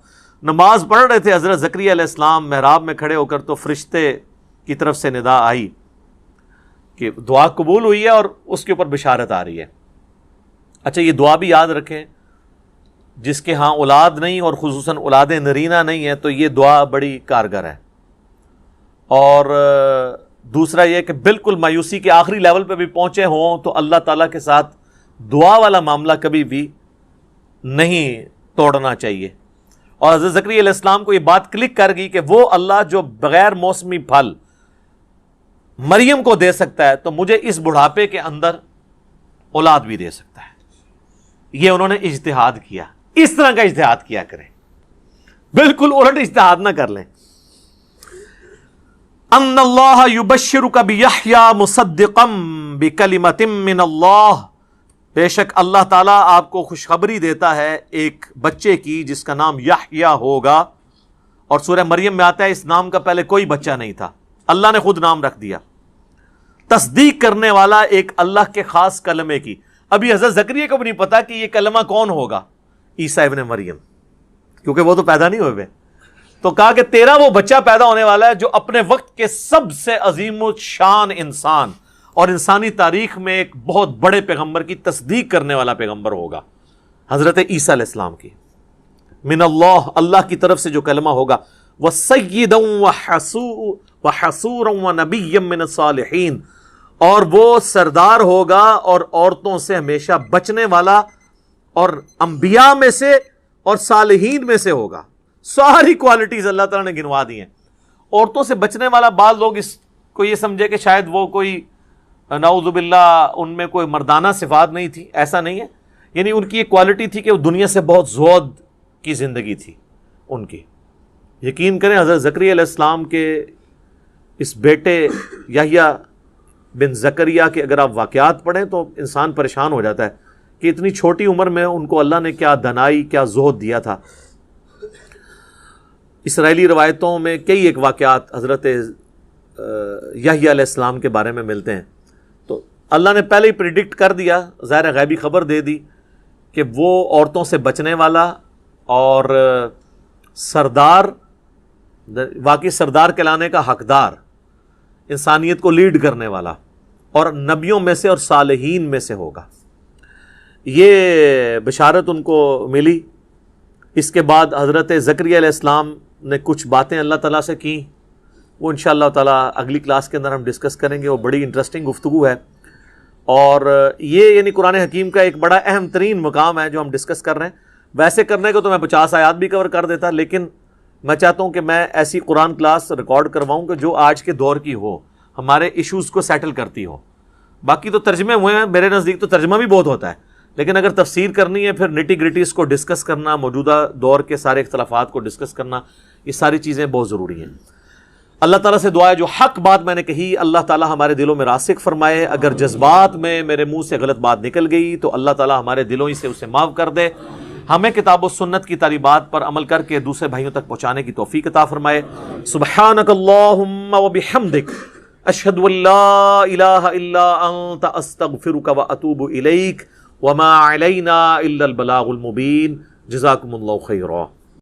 نماز پڑھ رہے تھے حضرت زکریا علیہ السلام محراب میں کھڑے ہو کر, تو فرشتے کی طرف سے ندا آئی کہ دعا قبول ہوئی ہے اور اس کے اوپر بشارت آ رہی ہے. اچھا, یہ دعا بھی یاد رکھیں, جس کے ہاں اولاد نہیں اور خصوصاً اولاد نرینہ نہیں ہے تو یہ دعا بڑی کارگر ہے. اور دوسرا یہ کہ بالکل مایوسی کے آخری لیول پہ بھی پہنچے ہوں تو اللہ تعالیٰ کے ساتھ دعا والا معاملہ کبھی بھی نہیں توڑنا چاہیے. اور حضرت زکریا علیہ السلام کو یہ بات کلک کر گئی کہ وہ اللہ جو بغیر موسمی پھل مریم کو دے سکتا ہے تو مجھے اس بڑھاپے کے اندر اولاد بھی دے سکتا ہے. یہ انہوں نے اجتہاد کیا, اس طرح کا اجتہاد کیا کریں, بالکل الٹ اجتہاد نہ کر لیں. ان اللہ یبشرک بیحییٰ مصدقا بکلمۃ من اللہ, بے شک اللہ تعالیٰ آپ کو خوشخبری دیتا ہے ایک بچے کی جس کا نام یحییٰ ہوگا. اور سورہ مریم میں آتا ہے اس نام کا پہلے کوئی بچہ نہیں تھا, اللہ نے خود نام رکھ دیا. تصدیق کرنے والا ایک اللہ کے خاص کلمے کی. ابھی حضرت زکریا کو بھی نہیں پتا کہ یہ کلمہ کون ہوگا, عیسیٰ ابن مریم, کیونکہ وہ تو پیدا نہیں ہوئے. تو کہا کہ تیرا وہ بچہ پیدا ہونے والا ہے جو اپنے وقت کے سب سے عظیم الشان انسان اور انسانی تاریخ میں ایک بہت بڑے پیغمبر کی تصدیق کرنے والا پیغمبر ہوگا, حضرت عیسیٰ علیہ السلام کی. من اللہ, اللہ کی طرف سے جو کلمہ ہوگا. وَسَيِّدًا وَحَصُورًا وَنَبِيًّا مِّنَ الصَّالِحِينَ, اور وہ سردار ہوگا اور عورتوں سے ہمیشہ بچنے والا اور انبیاء میں سے اور صالحین میں سے ہوگا. ساری کوالٹیز اللہ تعالیٰ نے گنوا دی ہیں. عورتوں سے بچنے والا, بعض لوگ اس کو یہ سمجھے کہ شاید وہ کوئی نعوذ باللہ ان میں کوئی مردانہ صفات نہیں تھی, ایسا نہیں ہے. یعنی ان کی ایک کوالٹی تھی کہ وہ دنیا سے بہت زہد کی زندگی تھی ان کی. یقین کریں حضرت زکریا علیہ السلام کے اس بیٹے یحییٰ بن زکریا کے اگر آپ واقعات پڑھیں تو انسان پریشان ہو جاتا ہے کہ اتنی چھوٹی عمر میں ان کو اللہ نے کیا دنائی, کیا زہد دیا تھا. اسرائیلی روایتوں میں کئی ایک واقعات حضرت یحییٰ علیہ السلام کے بارے میں ملتے ہیں. تو اللہ نے پہلے ہی پریڈکٹ کر دیا, ظاہر غیبی خبر دے دی کہ وہ عورتوں سے بچنے والا اور سردار, واقعی سردار کہلانے کا حقدار, انسانیت کو لیڈ کرنے والا, اور نبیوں میں سے اور صالحین میں سے ہوگا. یہ بشارت ان کو ملی. اس کے بعد حضرت زکریا علیہ السلام نے کچھ باتیں اللہ تعالیٰ سے کی, وہ انشاءاللہ تعالیٰ اگلی کلاس کے اندر ہم ڈسکس کریں گے. وہ بڑی انٹرسٹنگ گفتگو ہے, اور یہ یعنی قرآن حکیم کا ایک بڑا اہم ترین مقام ہے جو ہم ڈسکس کر رہے ہیں. ویسے کرنے کو تو میں 50 آیات بھی کور کر دیتا, لیکن میں چاہتا ہوں کہ میں ایسی قرآن کلاس ریکارڈ کرواؤں کہ جو آج کے دور کی ہو, ہمارے ایشوز کو سیٹل کرتی ہو. باقی تو ترجمے ہوئے ہیں, میرے نزدیک تو ترجمہ بھی بہت ہوتا ہے, لیکن اگر تفسیر کرنی ہے پھر نٹی گریٹیز کو ڈسکس کرنا, موجودہ دور کے سارے اختلافات کو ڈسکس کرنا, یہ ساری چیزیں بہت ضروری ہیں. اللہ تعالیٰ سے دعا ہے جو حق بات میں نے کہی اللہ تعالیٰ ہمارے دلوں میں راسخ فرمائے. اگر جذبات میں میرے منہ سے غلط بات نکل گئی تو اللہ تعالیٰ ہمارے دلوں ہی سے اسے معاف کر دے. ہمیں کتاب و سنت کی تعلیمات پر عمل کر کے دوسرے بھائیوں تک پہنچانے کی توفیق عطا فرمائے. سبحانک اللہم و بحمدک, اشہد ان لا الہ الا انت, استغفرک و اتوب الیک, وما علینا الا البلاغ المبین. جزاکم اللہ خیرا.